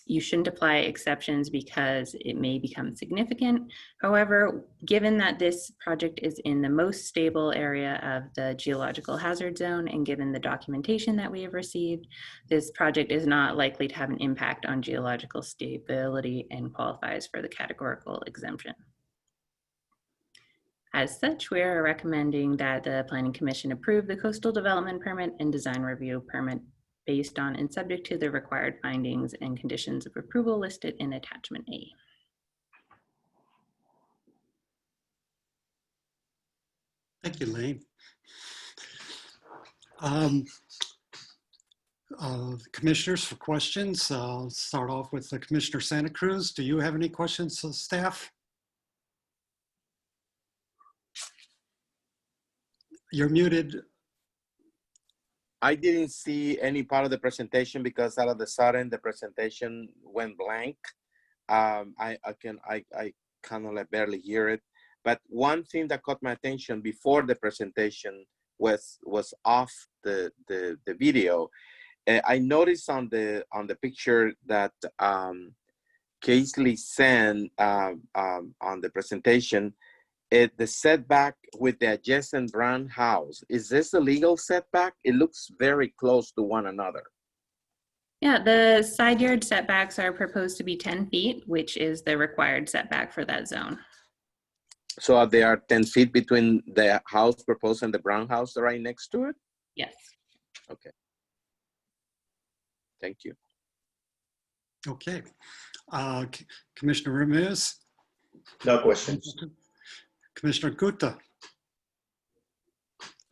you shouldn't apply exceptions because it may become significant. However, given that this project is in the most stable area of the geological hazard zone and given the documentation that we have received, this project is not likely to have an impact on geological stability and qualifies for the categorical exemption. As such, we are recommending that the Planning Commission approve the coastal development permit and design review permit based on and subject to the required findings and conditions of approval listed in attachment A. Thank you, Lane. Commissioners for questions. I'll start off with Commissioner Santa Cruz. Do you have any questions, staff? You're muted. I didn't see any part of the presentation because all of a sudden the presentation went blank. I kind of like barely hear it. But one thing that caught my attention before the presentation was off the video. I noticed on the picture that Casely sent on the presentation, the setback with the adjacent brown house, is this a legal setback? It looks very close to one another. Yeah, the side yard setbacks are proposed to be 10 feet, which is the required setback for that zone. So there are 10 feet between the house proposed and the brown house right next to it? Yes. Okay. Thank you. Okay. Commissioner Ramirez? No questions. Commissioner Gupta?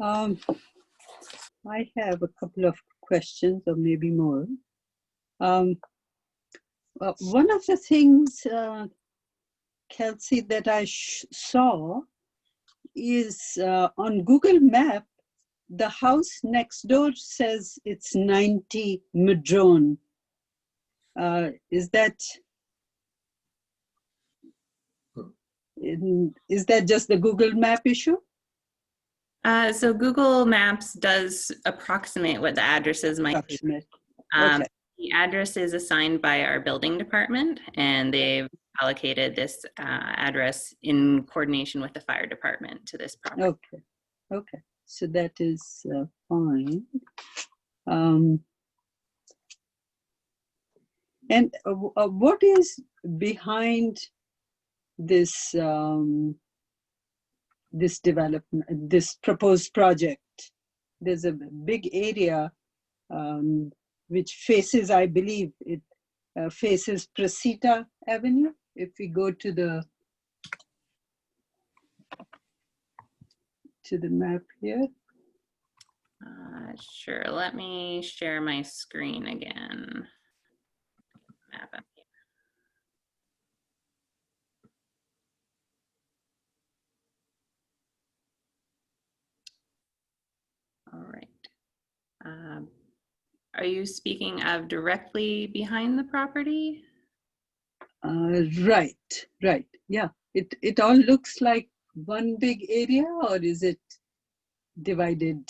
I have a couple of questions or maybe more. One of the things, Kelsey, that I saw is on Google Map, the house next door says it's 90 Madrone. Is that just the Google Map issue? So Google Maps does approximate what the addresses might be. Okay. The address is assigned by our building department, and they've allocated this address in coordination with the fire department to this property. Okay. Okay. So that is fine. And what is behind this this development, this proposed project? There's a big area which faces, I believe, it faces Prasita Avenue. If we go to the map here. Sure, let me share my screen again. Map up here. All right. Are you speaking of directly behind the property? Right. Yeah. It all looks like one big area, or is it divided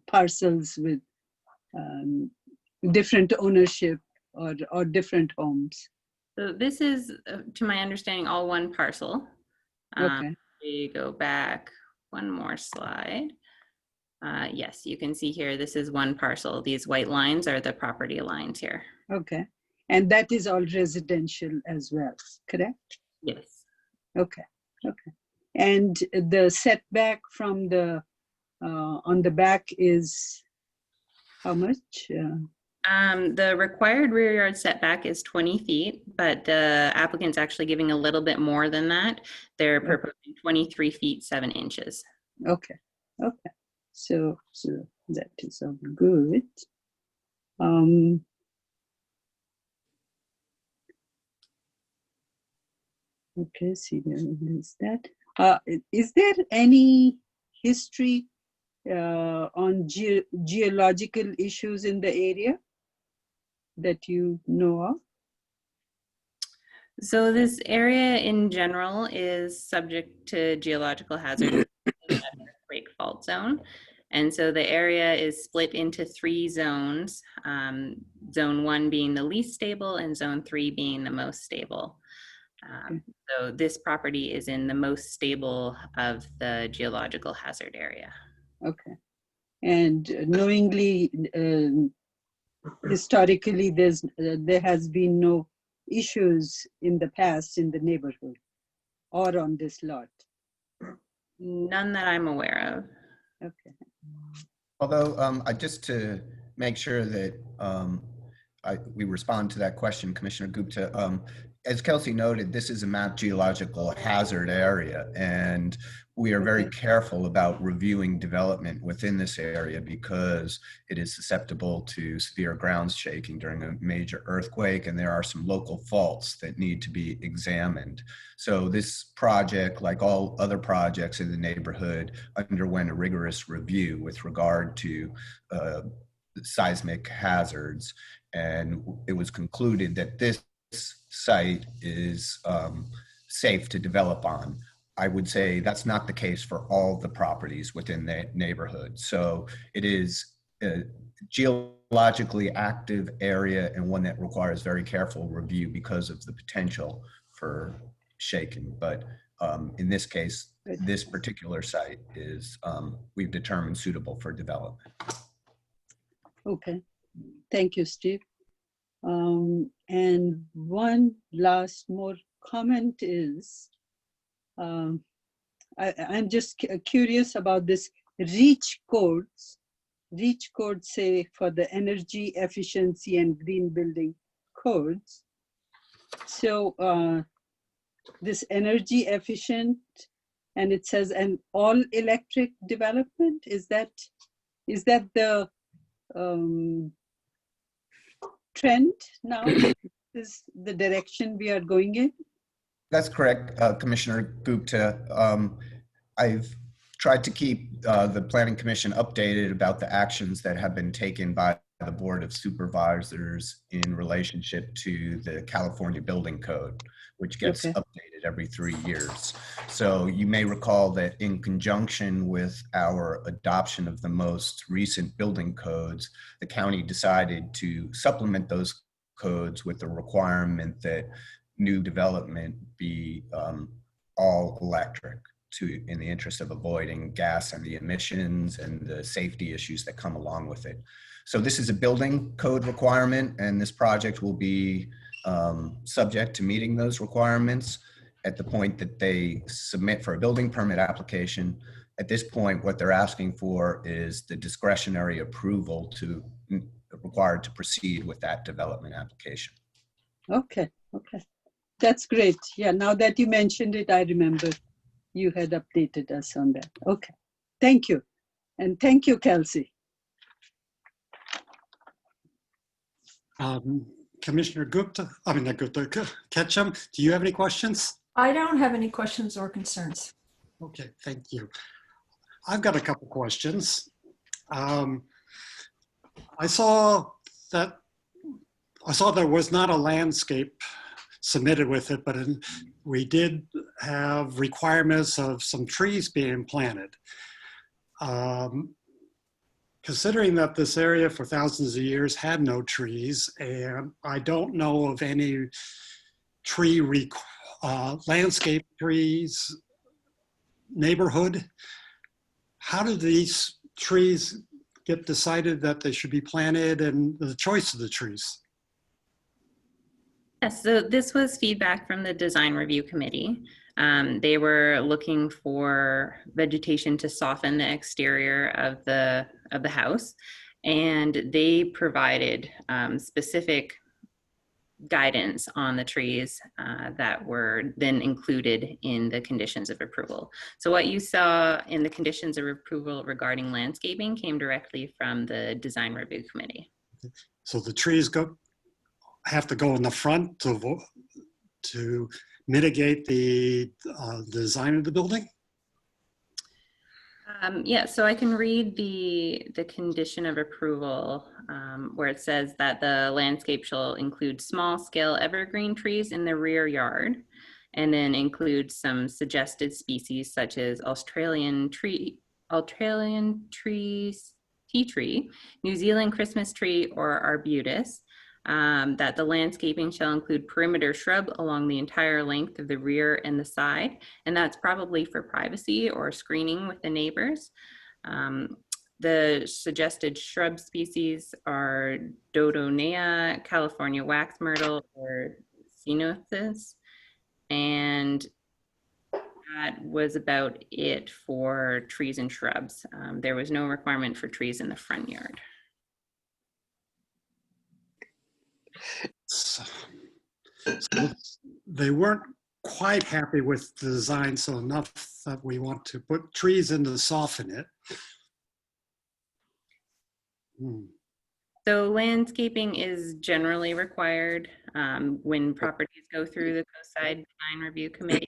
parcels with different ownership or different homes? So this is, to my understanding, all one parcel. Okay. We go back one more slide. Yes, you can see here, this is one parcel. These white lines are the property lines here. Okay. And that is all residential as well, correct? Yes. Okay. Okay. And the setback from the on the back is how much? The required rear yard setback is 20 feet, but the applicant's actually giving a little bit more than that. They're proposing 23 feet, 7 inches. Okay. Okay. So that is all good. Okay, see, there is that. Is there any history on geological issues in the area that you know of? So this area in general is subject to geological hazard earthquake fault zone. And so the area is split into 3 zones, zone 1 being the least stable and zone 3 being the most stable. So this property is in the most stable of the geological hazard area. Okay. And knowingly, historically, there has been no issues in the past in the neighborhood or on this lot? None that I'm aware of. Okay. Although, just to make sure that we respond to that question, Commissioner Gupta, as Kelsey noted, this is a mapped geological hazard area, and we are very careful about reviewing development within this area because it is susceptible to severe ground shaking during a major earthquake, and there are some local faults that need to be examined. So this project, like all other projects in the neighborhood, underwent a rigorous review with regard to seismic hazards, and it was concluded that this site is safe to develop on. I would say that's not the case for all the properties within the neighborhood. So it is a geologically active area and one that requires very careful review because of the potential for shaking. But in this case, this particular site is, we've determined suitable for development. Okay. Thank you, Steve. And one last more comment is, I'm just curious about this REACH codes. REACH codes say for the energy efficiency and green building codes. So this energy efficient, and it says an all electric development. Is that the trend now? Is the direction we are going in? That's correct, Commissioner Gupta. I've tried to keep the Planning Commission updated about the actions that have been taken by the Board of Supervisors in relationship to the California Building Code, which gets updated every 3 years. So you may recall that in conjunction with our adoption of the most recent building codes, the county decided to supplement those codes with the requirement that new development be all electric in the interest of avoiding gas and the emissions and the safety issues that come along with it. So this is a building code requirement, and this project will be subject to meeting those requirements at the point that they submit for a building permit application. At this point, what they're asking for is the discretionary approval required to proceed with that development application. Okay, okay. That's great. Yeah, now that you mentioned it, I remember you had updated us on that. Okay, thank you. And thank you, Kelsey. Commissioner Gupta, I mean, not Gupta, Ketchum, do you have any questions? I don't have any questions or concerns. Okay, thank you. I've got a couple questions. I saw there was not a landscape submitted with it, but we did have requirements of some trees being planted. Considering that this area for thousands of years had no trees, and I don't know of any landscape trees neighborhood, how did these trees get decided that they should be planted and the choice of the trees? Yes, so this was feedback from the design review committee. They were looking for vegetation to soften the exterior of the house, and they provided specific guidance on the trees that were then included in the conditions of approval. So what you saw in the conditions of approval regarding landscaping came directly from the design review committee. So the trees have to go in the front to mitigate the design of the building? Yeah, so I can read the condition of approval where it says that the landscape shall include small scale evergreen trees in the rear yard, and then include some suggested species such as Australian tea tree, New Zealand Christmas tree, or arbutus. That the landscaping shall include perimeter shrub along the entire length of the rear and the side, and that's probably for privacy or screening with the neighbors. The suggested shrub species are Dodonea, California wax myrtle, or Ceanothus, and that was about it for trees and shrubs. There was no requirement for trees in the front yard. So they weren't quite happy with the design, so enough that we want to put trees in to soften it. So landscaping is generally required when properties go through the coastside design review committee.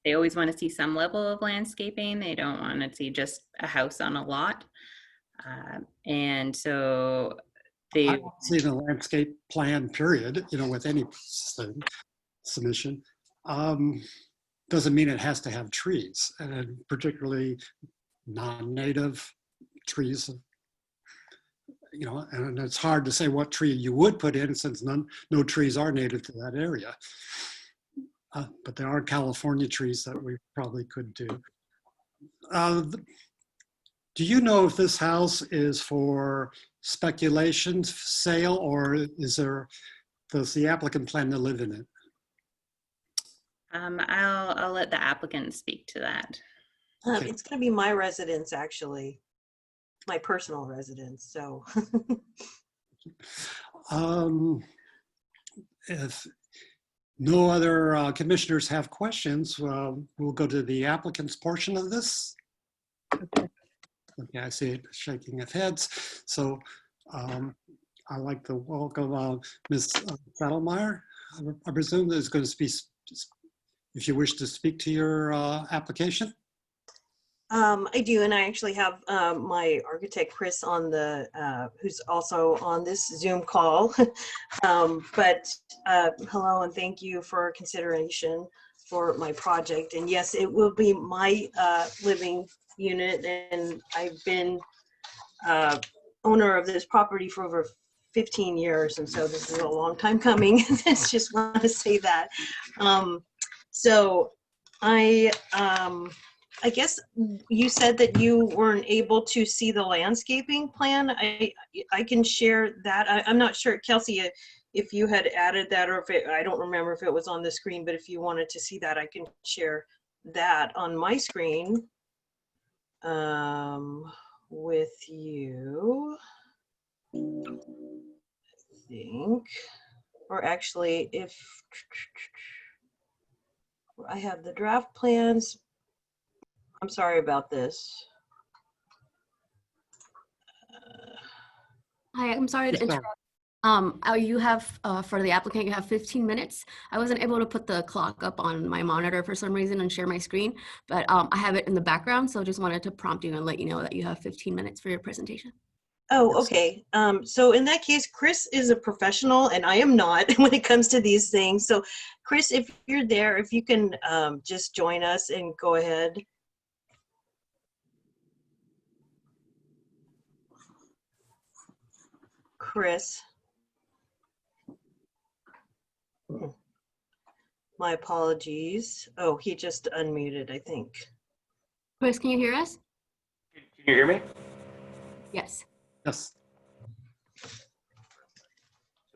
They always want to see some level of landscaping. They don't want to see just a house on a lot. And so I don't see the landscape plan, period, with any submission. Doesn't mean it has to have trees, and particularly non-native trees. And it's hard to say what tree you would put in since no trees are native to that area. but there are California trees that we probably could do. Do you know if this house is for speculation sale, or does the applicant plan to live in it? I'll let the applicant speak to that. Okay. It's going to be my residence, actually, my personal residence. So, If no other commissioners have questions, we'll go to the applicant's portion of this. Okay, I see it shaking of heads. So I'd like to welcome Ms. Saddlemeyer. I presume there's going to be, if you wish to speak to your application. I do, and I actually have my architect Chris on the who's also on this Zoom call. But hello and thank you for consideration for my project. And yes, it will be my living unit, and I've been owner of this property for over 15 years, and so this is a long time coming. Just want to say that. So I guess you said that you weren't able to see the landscaping plan. I can share that. I'm not sure, Kelsey, if you had added that, or if I don't remember if it was on the screen, but if you wanted to see that, I can share that on my screen with you, I think. Or actually, if I have the draft plans, I'm sorry about this. Hi, I'm sorry to interrupt. You have, for the applicant, you have 15 minutes. I wasn't able to put the clock up on my monitor for some reason and share my screen, but I have it in the background, so just wanted to prompt you and let you know that you have 15 minutes for your presentation. Oh, okay. So in that case, Chris is a professional and I am not when it comes to these things. So Chris, if you're there, if you can just join us and go ahead. Chris. My apologies. Oh, he just unmuted, I think. Chris, can you hear us? Can you hear me? Yes. Yes.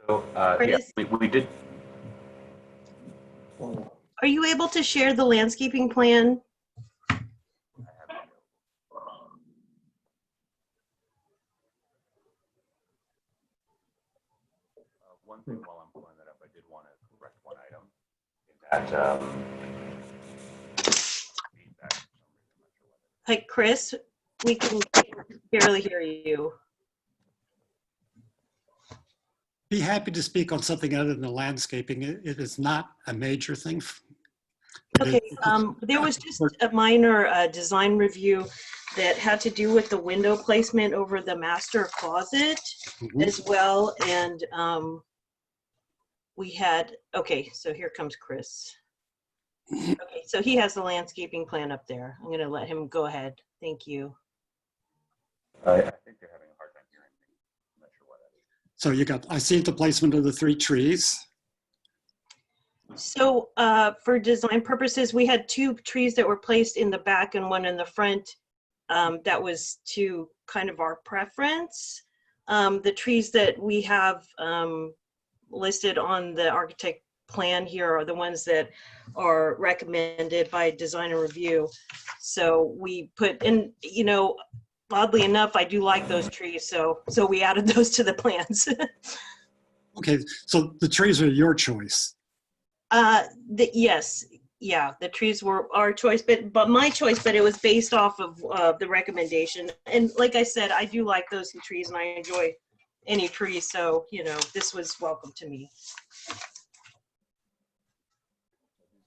So yeah, we did. Are you able to share the landscaping plan? One thing while I'm pulling that up, I did want to correct one item. That Hi, Chris. We can barely hear you. Be happy to speak on something other than the landscaping. It is not a major thing. Okay, there was just a minor design review that had to do with the window placement over the master closet as well. And we had, okay, so here comes Chris. Okay, so he has the landscaping plan up there. I'm going to let him go ahead. Thank you. I think they're having a hard time hearing me. I'm not sure why that is. So you got, I see the placement of the 3 trees. So for design purposes, we had 2 trees that were placed in the back and 1 in the front. That was to kind of our preference. The trees that we have listed on the architect plan here are the ones that are recommended by design and review. So we put in, you know, oddly enough, I do like those trees. So we added those to the plans. Okay, so the trees are your choice. Yes, yeah, the trees were our choice, but my choice, but it was based off of the recommendation. And like I said, I do like those trees and I enjoy any tree. So, you know, this was welcome to me.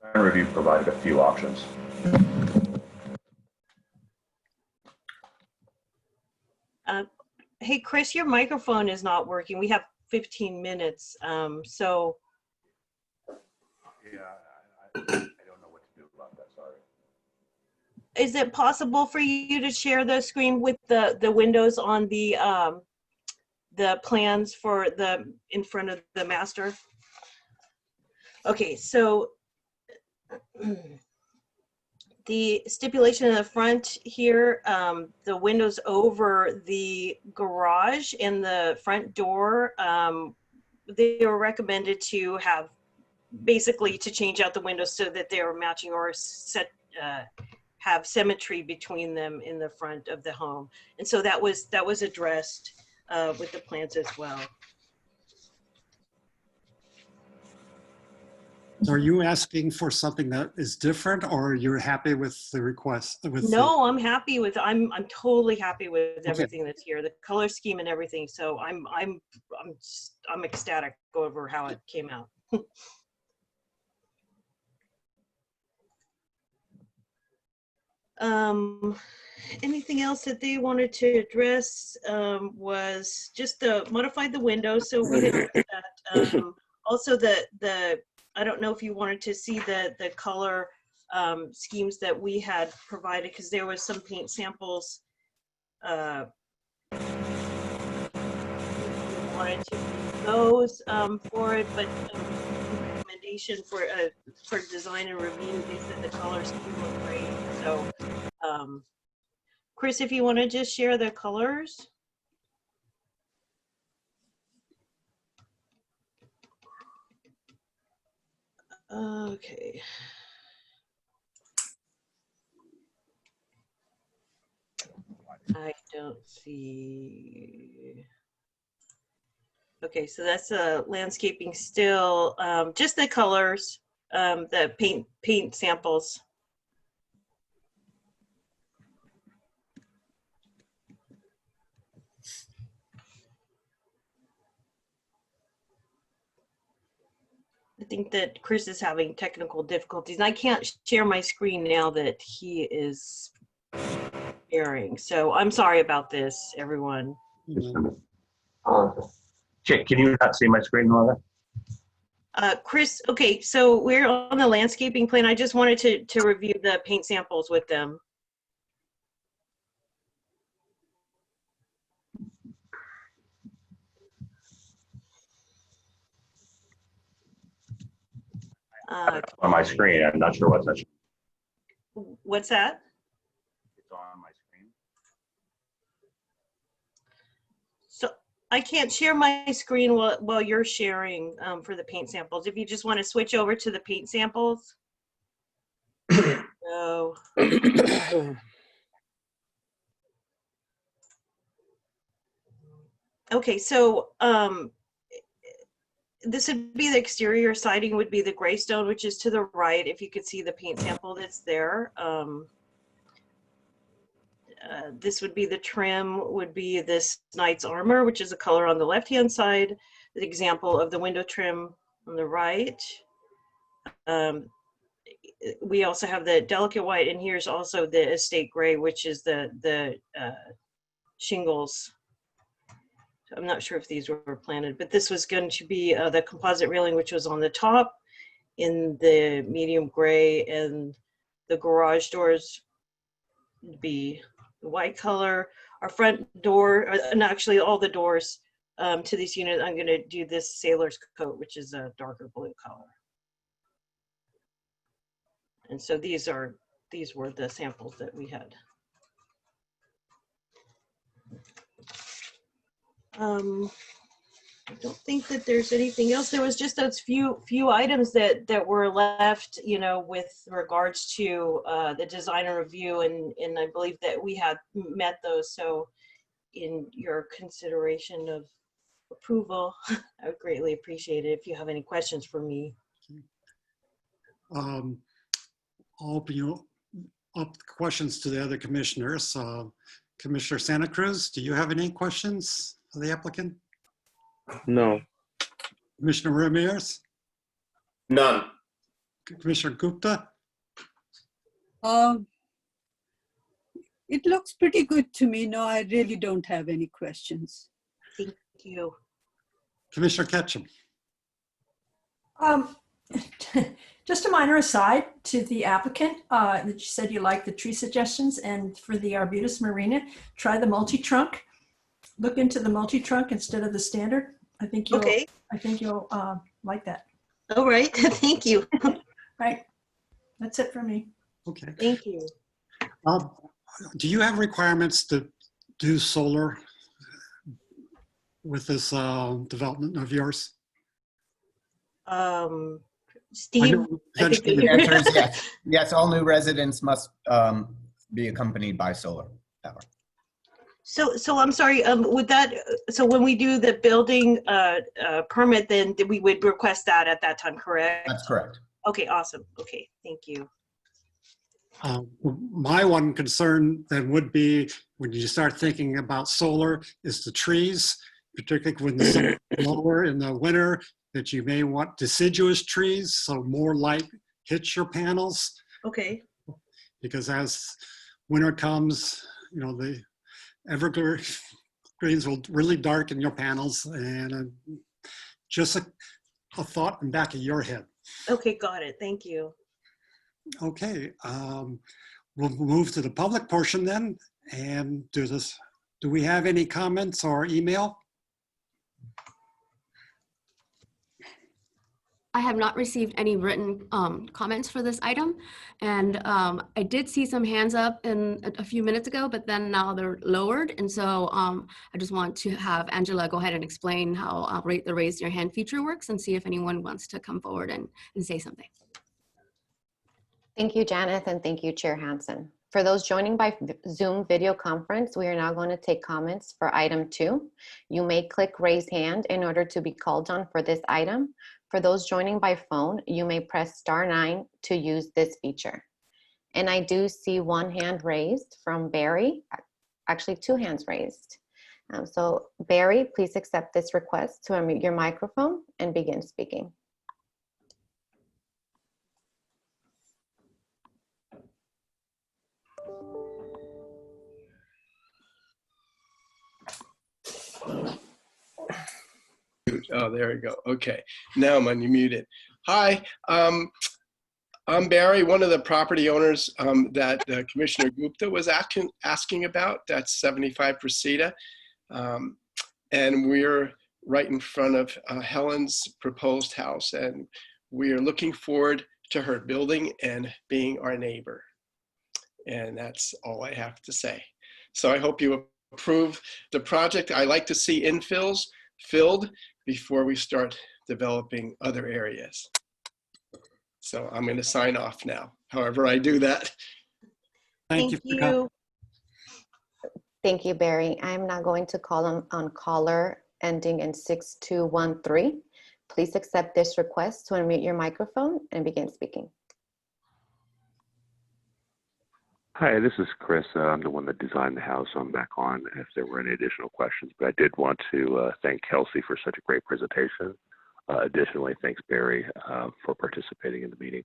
Design review provided a few options. Hey, Chris, your microphone is not working. We have 15 minutes. So. Yeah, I don't know what to do about that, sorry. Is it possible for you to share the screen with the windows on the plans for the in front of the master? Okay, so The stipulation in the front here, the windows over the garage and the front door, they were recommended to have basically to change out the windows so that they are matching or set, have symmetry between them in the front of the home. And so that was addressed with the plans as well. Are you asking for something that is different, or you're happy with the request? No, I'm happy with, I'm totally happy with Okay. everything that's here, the color scheme and everything. So I'm ecstatic over how it came out. Anything else that they wanted to address was just modified the windows. So we have that. Also I don't know if you wanted to see the color schemes that we had provided, because there was some paint samples. Wanted to use those for it, but recommendation for design and review, they said the color scheme was great. So Chris, if you want to just share the colors. Okay. I don't see. Okay, so that's landscaping still, just the colors, the paint samples. I think that Chris is having technical difficulties, and I can't share my screen now that he is sharing. So I'm sorry about this, everyone. Chick, can you not see my screen, Laura? Chris, okay, so we're on the landscaping plan. I just wanted to review the paint samples with them. On my screen, I'm not sure what's that. What's that? It's on my screen. So I can't share my screen while you're sharing for the paint samples. If you just want to switch over to the paint samples. So. Okay, so this would be the exterior siding, would be the gray stone, which is to the right, if you could see the paint sample that's there. This would be the trim, would be this knight's armor, which is a color on the left-hand side, the example of the window trim on the right. We also have the delicate white, and here's also the estate gray, which is the shingles. I'm not sure if these were planted, but this was going to be the composite railing, which was on the top in the medium gray, and the garage doors would be the white color. Our front door, and actually all the doors to this unit, I'm going to do this sailor's coat, which is a darker blue color. And so these were the samples that we had. I don't think that there's anything else. There was just those few items that were left, you know, with regards to the design and review, and I believe that we had met those. So in your consideration of approval, I would greatly appreciate it if you have any questions for me. I'll open up questions to the other commissioners. Commissioner Santa Cruz, do you have any questions of the applicant? No. Commissioner Ramirez? None. Commissioner Gupta? It looks pretty good to me. No, I really don't have any questions. Thank you. Commissioner Ketchum? Just a minor aside to the applicant, that you said you like the tree suggestions, and for the Arbutus Marina, try the multi-trunk. Look into the multi-trunk instead of the standard. I think you'll, okay. I think you'll like that. All right, thank you. Right. That's it for me. Okay. Thank you. Do you have requirements to do solar with this development of yours? Steve, know I think potentially- The answer is yes. Yes, all new residents must be accompanied by solar power. So I'm sorry, would that, so when we do the building permit, then we would request that at that time, correct? That's correct. Okay, awesome. Okay, thank you. My one concern then would be when you start thinking about solar is the trees, particularly when the sun is lower in the winter, that you may want deciduous trees, so more light hits your panels. Okay. Because as winter comes, you know, the evergreens will really darken your panels, and just a thought in the back of your head. Okay, got it. Thank you. Okay, we'll move to the public portion then and do this. Do we have any comments or email? I have not received any written comments for this item. And I did see some hands up in a few minutes ago, but then now they're lowered. And so I just want to have Angela go ahead and explain how the raise your hand feature works and see if anyone wants to come forward and say something. Thank you, Janice, and thank you, Chair Hansen. For those joining by Zoom video conference, we are now going to take comments for item 2. You may click raise hand in order to be called on for this item. For those joining by phone, you may press *9 to use this feature. And I do see one hand raised from Barry, actually 2 hands raised. So Barry, please accept this request to unmute your microphone and begin speaking. Oh, there we go. Okay, now I'm unmuted. Hi, I'm Barry, one of the property owners that Commissioner Gupta was asking about. That's 75 Reseda. And we're right in front of Helen's proposed house, and we are looking forward to her building and being our neighbor. And that's all I have to say. So I hope you approve the project. I like to see infills filled before we start developing other areas. So I'm going to sign off now. However I do that. Thank you. Thank you, Barry. I'm now going to call on caller ending in 6213. Please accept this request to unmute your microphone and begin speaking. Hi, this is Chris. I'm the one that designed the house. I'm back on if there were any additional questions, but I did want to thank Kelsey for such a great presentation. Additionally, thanks Barry for participating in the meeting.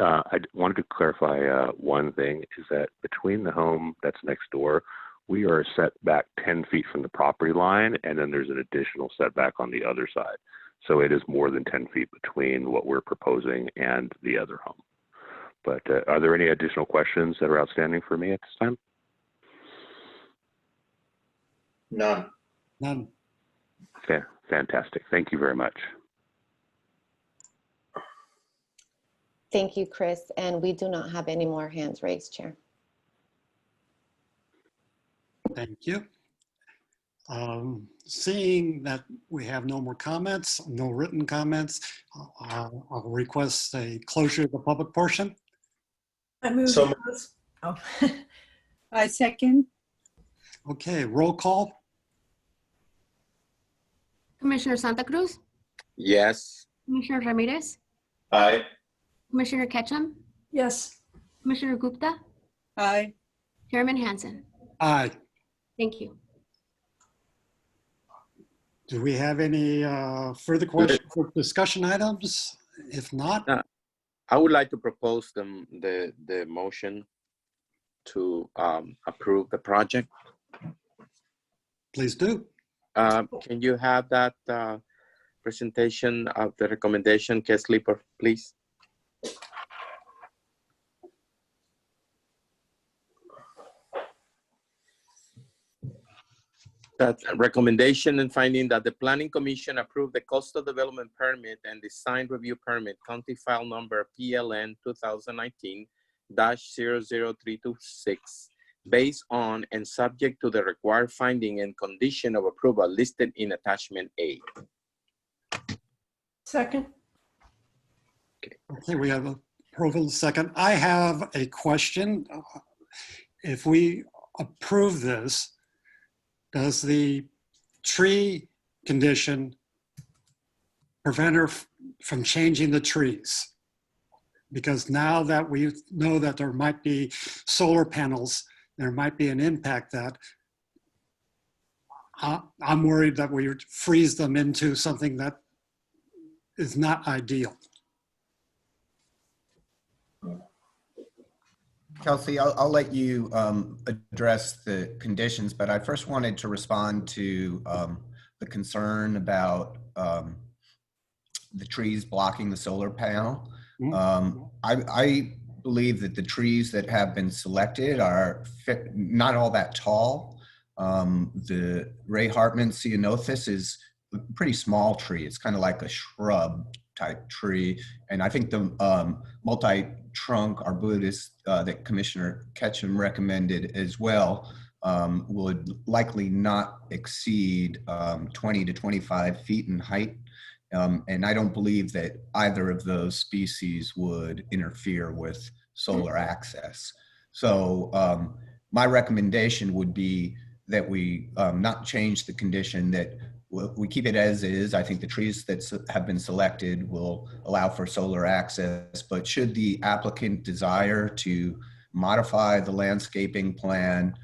I wanted to clarify one thing, is that between the home that's next door, we are set back 10 feet from the property line, and then there's an additional setback on the other side. So it is more than 10 feet between what we're proposing and the other home. But are there any additional questions that are outstanding for me at this time? None. None. Okay, fantastic. Thank you very much. Thank you, Chris. And we do not have any more hands raised, Chair. Thank you. Seeing that we have no more comments, no written comments, I'll request a closure of the public portion. I move So- to close. Oh. I second. Okay, roll call. Commissioner Santa Cruz, Yes. Commissioner Ramirez, Aye. Commissioner Ketchum, Yes. Commissioner Gupta, Aye. Chairman Hansen. Aye. Thank you. Do we have any further questions or discussion items? If not, I would like to propose the motion to approve the project. please do. Can you have that presentation of the recommendation, Kesley, please? That recommendation and finding that the Planning Commission approved the coastal development permit and design review permit, county file number PLN 2019-00326, based on and subject to the required finding and condition of approval listed in attachment A. Second. Okay, we have approval second. I have a question. If we approve this, does the tree condition prevent her from changing the trees? Because now that we know that there might be solar panels, there might be an impact that I'm worried that we would freeze them into something that is not ideal. Kelsey, I'll let you address the conditions, but I first wanted to respond to the concern about the trees blocking the solar panel. I believe that the trees that have been selected are not all that tall. The Ray Hartman ceanothus is a pretty small tree. It's kind of like a shrub type tree. And I think the multi-trunk arbutus that Commissioner Ketchum recommended as well would likely not exceed 20 to 25 feet in height. And I don't believe that either of those species would interfere with solar access. So my recommendation would be that we not change the condition, that we keep it as is. I think the trees that have been selected will allow for solar access, but should the applicant desire to modify the landscaping plan,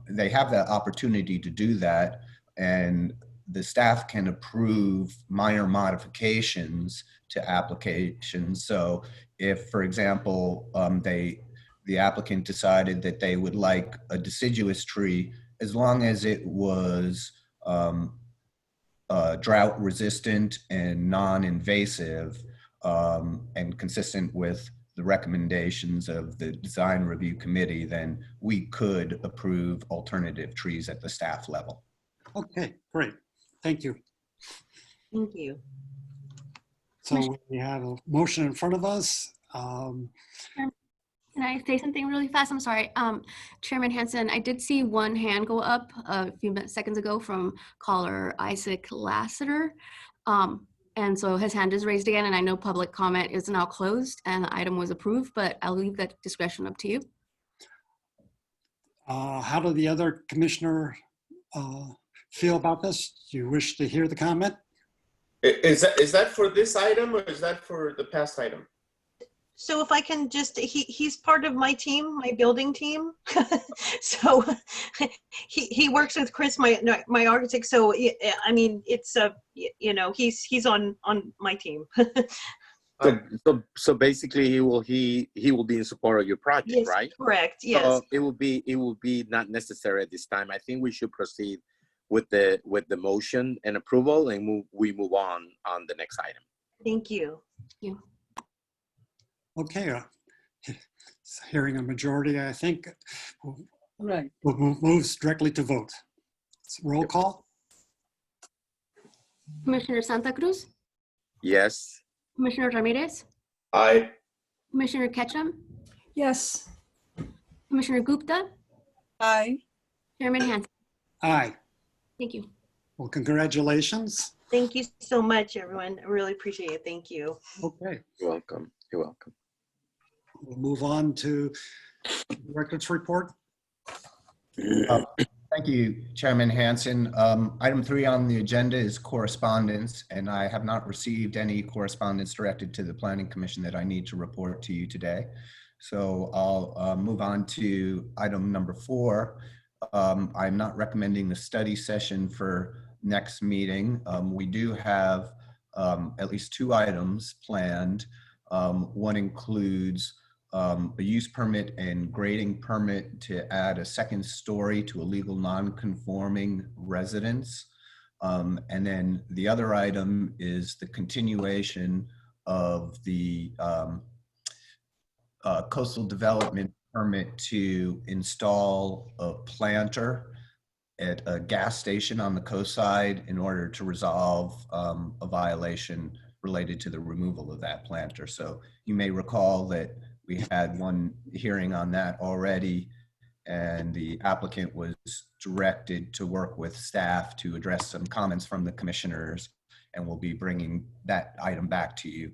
they have the opportunity to do that, and the staff can approve minor modifications to applications. So if, for example, the applicant decided that they would like a deciduous tree, as long as it was drought resistant and non-invasive and consistent with the recommendations of the design review committee, then we could approve alternative trees at the staff level. Okay, great. Thank you. Thank you. So we have a motion in front of us. Can I say something really fast? I'm sorry. Chairman Hansen, I did see one hand go up a few seconds ago from caller Isaac Lassiter. And so his hand is raised again, and I know public comment is now closed and the item was approved, but I'll leave that discretion up to you. How do the other commissioner feel about this? Do you wish to hear the comment? Is that for this item or is that for the past item? So if I can just, he's part of my team, my building team. So he works with Chris, my architect. So I mean, it's you know, he's on my team. So basically, he will be in support of your project, yes, right? Correct. Yes. So it will be not necessary at this time. I think we should proceed with the motion and approval, and we move on the next item. Thank you. Thank you. Okay, hearing a majority, I think Right. we'll move directly to vote. Roll call. Commissioner Santa Cruz, Yes. Commissioner Ramirez, Aye. Commissioner Ketchum, Yes. Commissioner Gupta, Aye. Chairman Hansen. Aye. Thank you. Well, congratulations. Thank you so much, everyone. I really appreciate it. Thank you. Okay, You're welcome. You're welcome. we'll move on to director's report. Thank you, Chairman Hansen. Item 3 on the agenda is correspondence, and I have not received any correspondence directed to the Planning Commission that I need to report to you today. So I'll move on to item number 4. I'm not recommending the study session for next meeting. We do have at least 2 items planned. One includes a use permit and grading permit to add a second story to a legal non-conforming residence. And then the other item is the continuation of the coastal development permit to install a planter at a gas station on the coast side in order to resolve a violation related to the removal of that planter. So you may recall that we had one hearing on that already, and the applicant was directed to work with staff to address some comments from the commissioners, and we'll be bringing that item back to you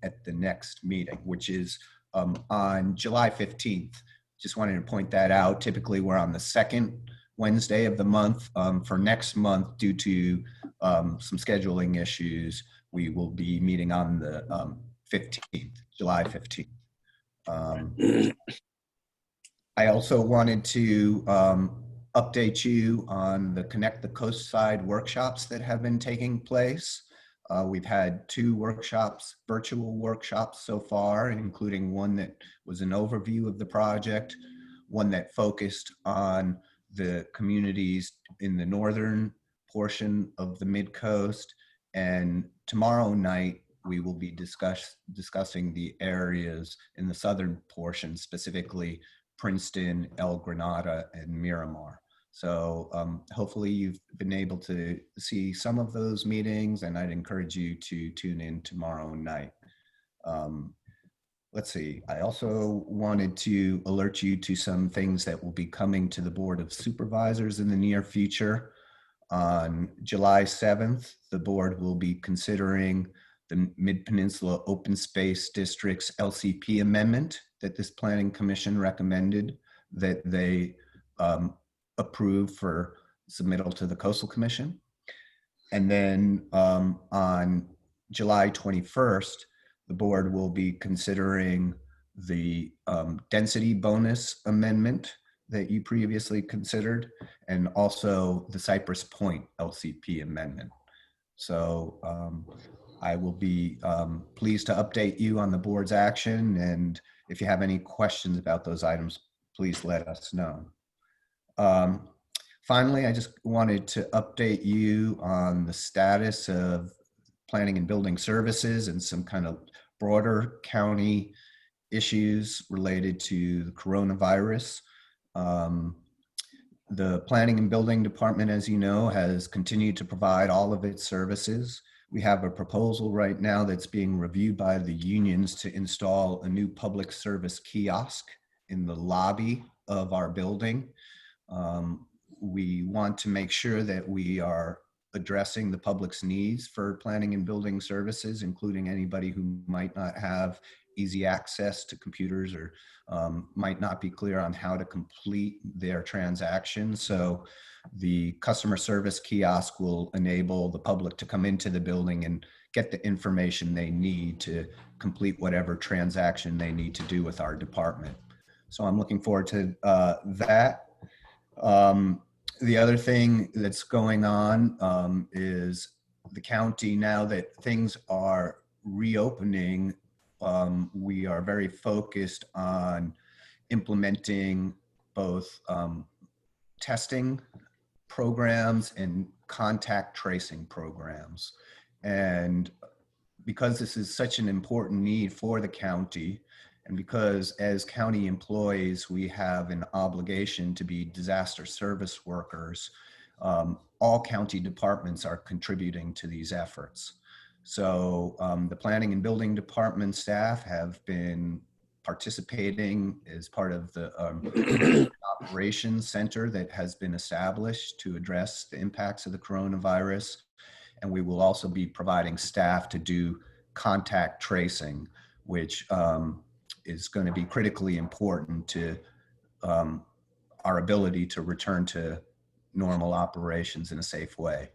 at the next meeting, which is on July 15th. Just wanted to point that out. Typically, we're on the second Wednesday of the month. For next month, due to some scheduling issues, we will be meeting on the 15th, July 15th. I also wanted to update you on the Connect the Coast Side workshops that have been taking place. We've had 2 workshops, virtual workshops so far, including one that was an overview of the project, one that focused on the communities in the northern portion of the mid-coast. And tomorrow night, we will be discussing the areas in the southern portion, specifically Princeton, El Granada, and Miramar. So hopefully you've been able to see some of those meetings, and I'd encourage you to tune in tomorrow night. Let's see, I also wanted to alert you to some things that will be coming to the Board of Supervisors in the near future. On July 7th, the board will be considering the Mid-Peninsula Open Space District's LCP amendment that this Planning Commission recommended that they approve for submittal to the Coastal Commission. And then on July 21st, the board will be considering the density bonus amendment that you previously considered, and also the Cypress Point LCP amendment. So I will be pleased to update you on the board's action, and if you have any questions about those items, please let us know. Finally, I just wanted to update you on the status of planning and building services and some kind of broader county issues related to the coronavirus. The Planning and Building Department, as you know, has continued to provide all of its services. We have a proposal right now that's being reviewed by the unions to install a new public service kiosk in the lobby of our building. We want to make sure that we are addressing the public's needs for planning and building services, including anybody who might not have easy access to computers or might not be clear on how to complete their transaction. So the customer service kiosk will enable the public to come into the building and get the information they need to complete whatever transaction they need to do with our department. So I'm looking forward to that. The other thing that's going on is the county, now that things are reopening, we are very focused on implementing both testing programs and contact tracing programs. And because this is such an important need for the county, and because as county employees, we have an obligation to be disaster service workers, all county departments are contributing to these efforts. So the Planning and Building Department staff have been participating as part of the operations center that has been established to address the impacts of the coronavirus. And we will also be providing staff to do contact tracing, which is going to be critically important to our ability to return to normal operations in a safe way.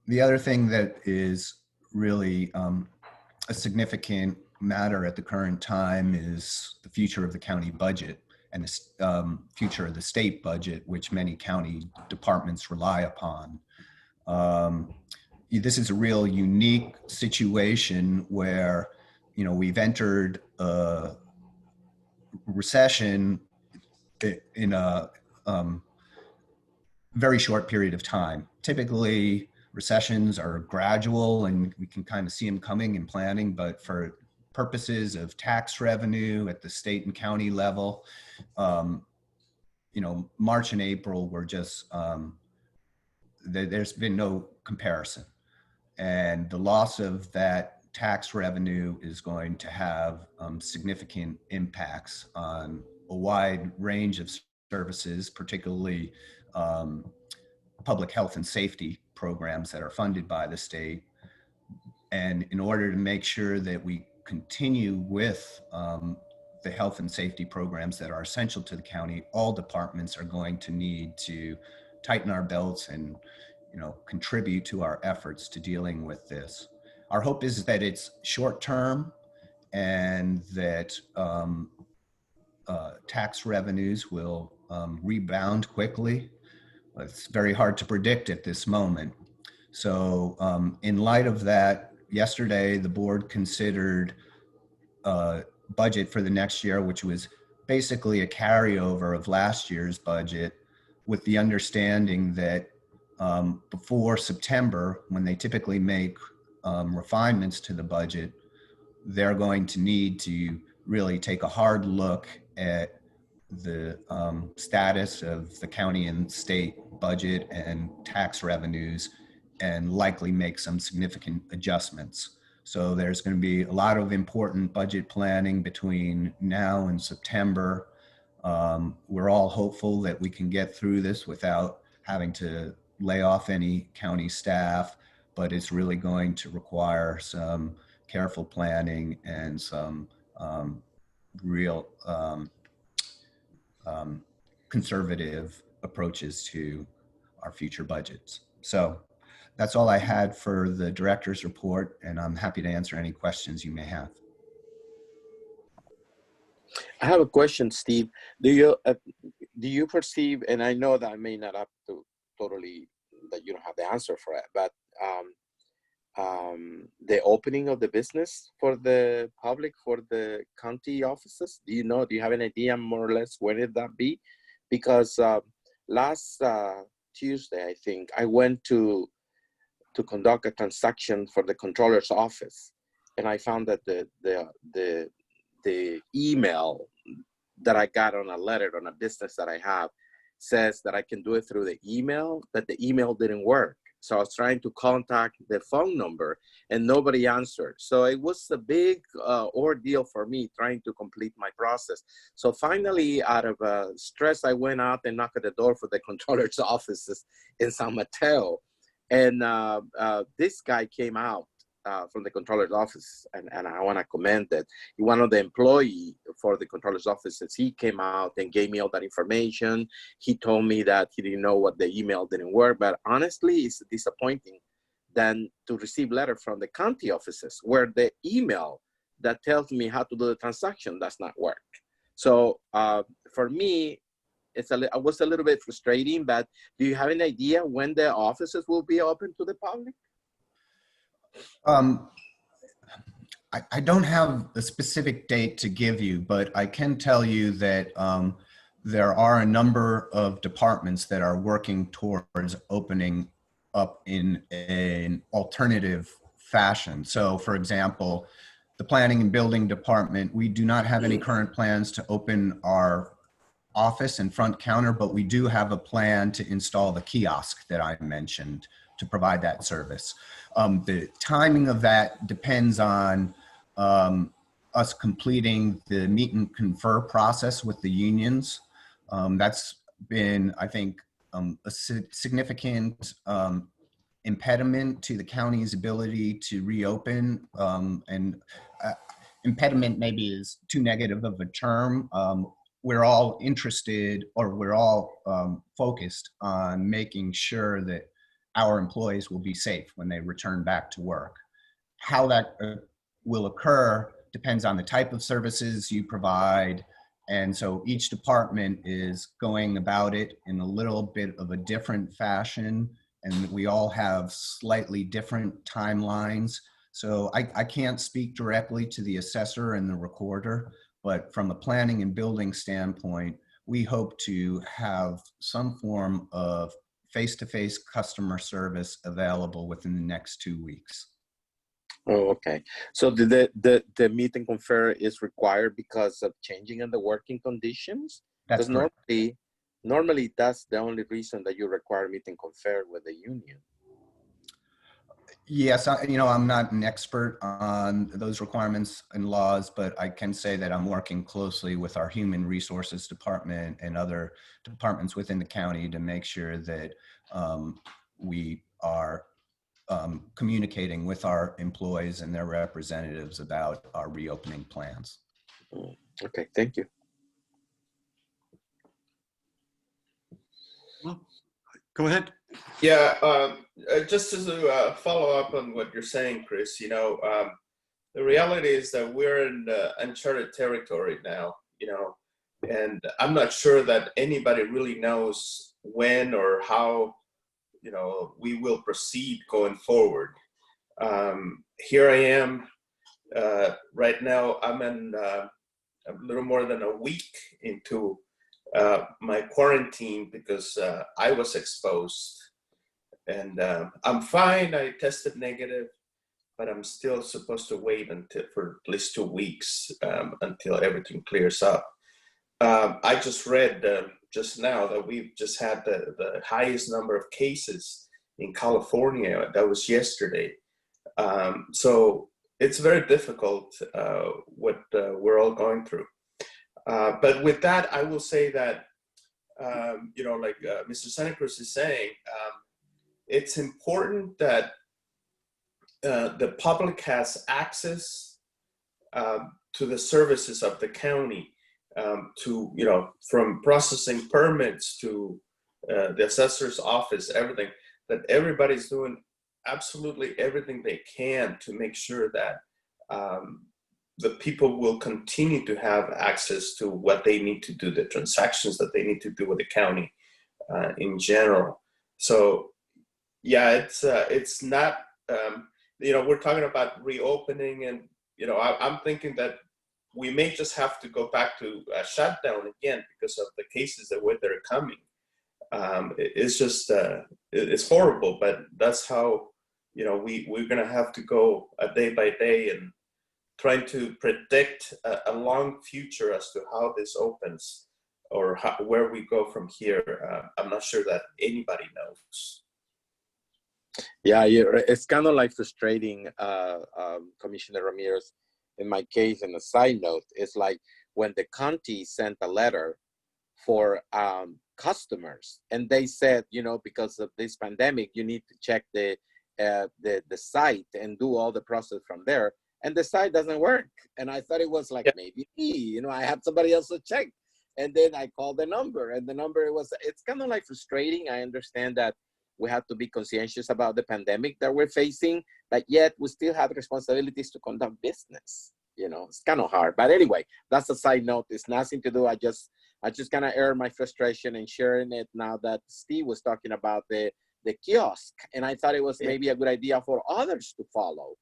The other thing that is really a significant matter at the current time is the future of the county budget and the future of the state budget, which many county departments rely upon. This is a real unique situation where, you know, we've entered a recession in a very short period of time. Typically, recessions are gradual and we can kind of see them coming and planning, but for purposes of tax revenue at the state and county level, March and April were just, there's been no comparison. And the loss of that tax revenue is going to have significant impacts on a wide range of services, particularly public health and safety programs that are funded by the state. And in order to make sure that we continue with the health and safety programs that are essential to the county, all departments are going to need to tighten our belts and contribute to our efforts to dealing with this. Our hope is that it's short term and that tax revenues will rebound quickly. It's very hard to predict at this moment. So in light of that, yesterday the board considered a budget for the next year, which was basically a carryover of last year's budget, with the understanding that before September, when they typically make refinements to the budget, they're going to need to really take a hard look at the status of the county and state budget and tax revenues and likely make some significant adjustments. So there's going to be a lot of important budget planning between now and September. We're all hopeful that we can get through this without having to lay off any county staff, but it's really going to require some careful planning and some real conservative approaches to our future budgets. So that's all I had for the director's report, and I'm happy to answer any questions you may have. I have a question, Steve. Do you perceive, and I know that I may not have to totally, that you don't have the answer for it, but the opening of the business for the public, for the county offices, do you have an idea more or less when did that be? Because last Tuesday, I think, I went to conduct a transaction for the controller's office, and I found that the email that I got on a letter on a business that I have says that I can do it through the email, that the email didn't work. So I was trying to contact the phone number and nobody answered. So it was a big ordeal for me trying to complete my process. So finally, out of stress, I went out and knocked at the door for the controller's offices in San Mateo. And this guy came out from the controller's office, and I want to commend that one of the employee for the controller's offices, he came out and gave me all that information. He told me that he didn't know what the email didn't work, but honestly, it's disappointing than to receive letter from the county offices where the email that tells me how to do the transaction does not work. So for me, it was a little bit frustrating, but do you have an idea when the offices will be open to the public? I don't have a specific date to give you, but I can tell you that there are a number of departments that are working towards opening up in an alternative fashion. So for example, the planning and building department, we do not have any current plans to open our office and front counter, but we do have a plan to install the kiosk that I mentioned to provide that service. The timing of that depends on us completing the meet and confer process with the unions. That's been, I think, a significant impediment to the county's ability to reopen. Impediment maybe is too negative of a term. We're all interested, or we're all focused on making sure that our employees will be safe when they return back to work. How that will occur depends on the type of services you provide. And so each department is going about it in a little bit of a different fashion, and we all have slightly different timelines. So I can't speak directly to the assessor and the recorder, but from a planning and building standpoint, we hope to have some form of face-to-face customer service available within the next 2 weeks. Oh, okay. So the meet and confer is required because of changing in the working conditions? That's correct. Normally, that's the only reason that you require meet and confer with the union. Yes, I'm not an expert on those requirements and laws, but I can say that I'm working closely with our Human Resources Department and other departments within the county to make sure that we are communicating with our employees and their representatives about our reopening plans. Okay, thank you. Well, go ahead. Yeah, just as a follow up on what you're saying, Chris, the reality is that we're in uncharted territory now, and I'm not sure that anybody really knows when or how, we will proceed going forward. Here I am, right now I'm in a little more than a week into my quarantine because I was exposed. And I'm fine. I tested negative, but I'm still supposed to wait for at least 2 weeks until everything clears up. I just read just now that we've just had the highest number of cases in California. That was yesterday. So it's very difficult what we're all going through. But with that, I will say that, like Mr. Santa Cruz is saying, it's important that the public has access to the services of the county, from processing permits to the assessor's office, everything, that everybody's doing absolutely everything they can to make sure that the people will continue to have access to what they need to do, the transactions that they need to do with the county in general. So yeah, it's not, we're talking about reopening, and, I'm thinking that we may just have to go back to a shutdown again because of the cases that are coming. It's just, it's horrible, but that's how, we're going to have to go a day by day and trying to predict a long future as to how this opens or where we go from here. I'm not sure that anybody knows. Yeah, it's kind of like frustrating, Commissioner Ramirez. In my case, and a side note, it's like when the county sent a letter for customers, and they said, because of this pandemic, you need to check the site and do all the process from there, and the site doesn't work. And I thought it was like, maybe me, I had somebody else to check, and then I called the number, and the number it's kind of like frustrating. I understand that we have to be conscientious about the pandemic that we're facing, but yet we still have responsibilities to conduct business. It's kind of hard. But anyway, that's a side note. It's nothing to do. I just kind of air my frustration and sharing it now that Steve was talking about the kiosk. And I thought it was maybe a good idea for others to follow.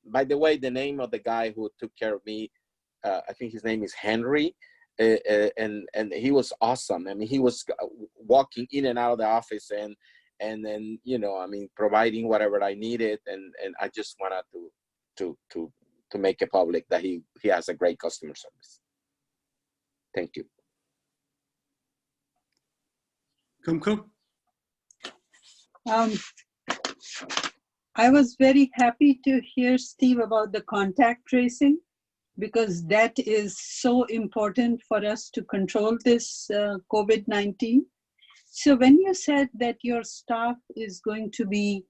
By the way, the name of the guy who took care of me, I think his name is Henry. And he was awesome. I mean, he was walking in and out of the office and then, providing whatever I needed. And I just wanted to make it public that he has a great customer service. Thank you. Kumkum? I was very happy to hear, Steve, about the contact tracing, because that is so important for us to control this COVID-19. So when you said that your staff is going to be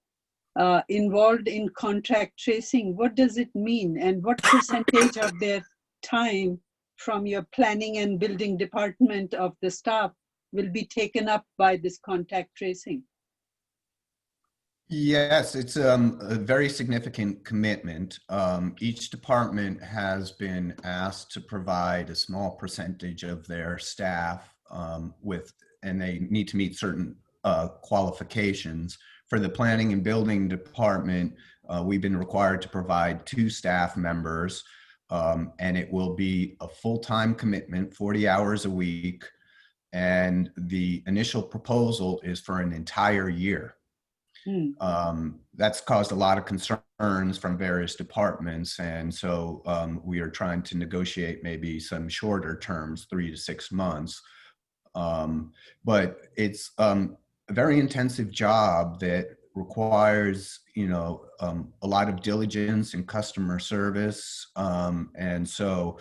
involved in contact tracing, what does it mean? And what percentage of their time from your planning and building department of the staff will be taken up by this contact tracing? Yes, it's a very significant commitment. Each department has been asked to provide a small percentage of their staff and they need to meet certain qualifications. For the planning and building department, we've been required to provide 2 staff members, and it will be a full-time commitment, 40 hours a week. And the initial proposal is for an entire year. That's caused a lot of concerns from various departments. And so we are trying to negotiate maybe some shorter terms, 3 to 6 months. But it's a very intensive job that requires, a lot of diligence and customer service. And so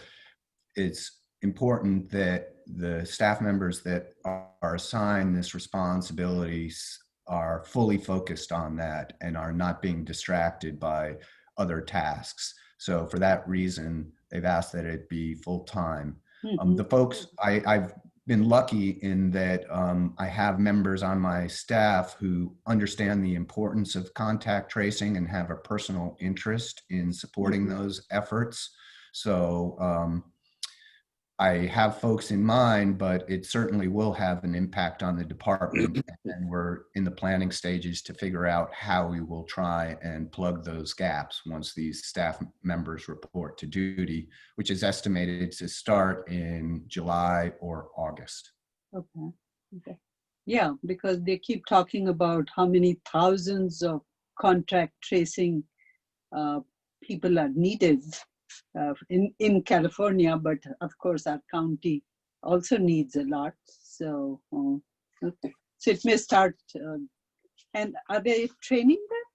it's important that the staff members that are assigned this responsibility are fully focused on that and are not being distracted by other tasks. So for that reason, they've asked that it be full-time. The folks, I've been lucky in that I have members on my staff who understand the importance of contact tracing and have a personal interest in supporting those efforts. So I have folks in mind, but it certainly will have an impact on the department. And we're in the planning stages to figure out how we will try and plug those gaps once these staff members report to duty, which is estimated to start in July or August. Okay. Okay. Yeah, because they keep talking about how many thousands of contact tracing people are needed in California, but of course our county also needs a lot. So, okay. So it may start. And are they training them?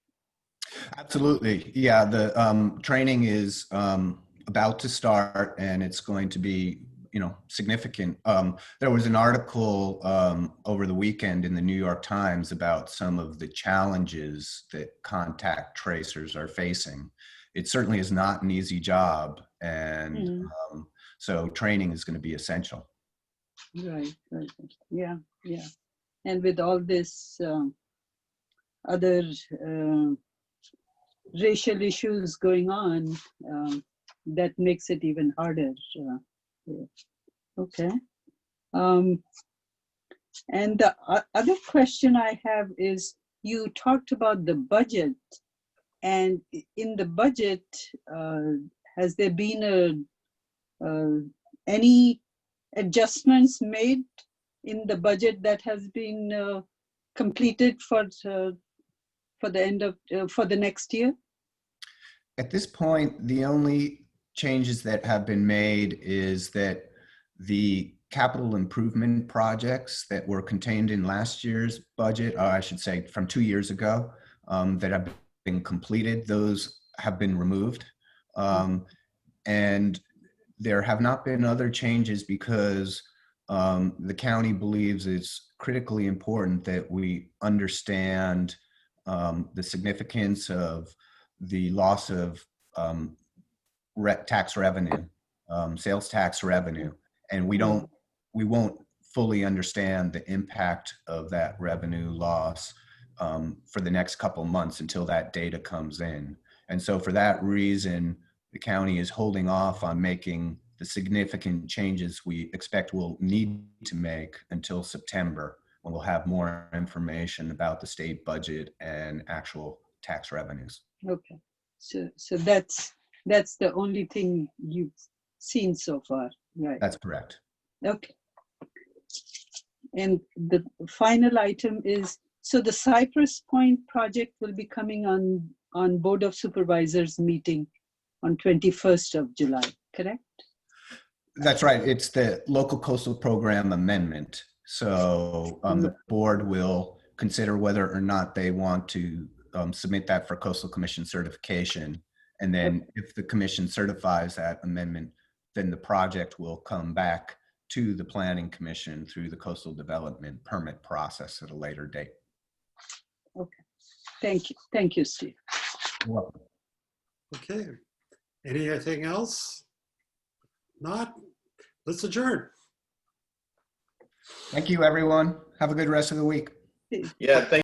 Absolutely. Yeah, the training is about to start, and it's going to be, significant. There was an article over the weekend in the New York Times about some of the challenges that contact tracers are facing. It certainly is not an easy job, and so training is going to be essential. Right, right. Yeah, yeah. And with all this other racial issues going on, that makes it even harder. Yeah. Okay. And the other question I have is, you talked about the budget. And in the budget, has there been any adjustments made in the budget that has been completed for the end of for the next year? At this point, the only changes that have been made is that the capital improvement projects that were contained in last year's budget, or I should say from 2 years ago, that have been completed, those have been removed. And there have not been other changes because the county believes it's critically important that we understand the significance of the loss of tax revenue, sales tax revenue, and we won't fully understand the impact of that revenue loss for the next couple months until that data comes in. And so for that reason, the county is holding off on making the significant changes we expect we'll need to make until September, when we'll have more information about the state budget and actual tax revenues. Okay, so that's the only thing you've seen so far, right? That's correct. Okay. And the final item is, so the Cypress Point project will be coming on Board of Supervisors meeting on 21st of July, correct? That's right. It's the local coastal program amendment. So the board will consider whether or not they want to submit that for Coastal Commission certification. And then if the commission certifies that amendment, then the project will come back to the Planning Commission through the coastal development permit process at a later date. Okay. Thank you. Thank you, Steve. You're welcome. Okay. Anything else? Not? Let's adjourn. Thank you, everyone. Have a good rest of the week. Yeah, thank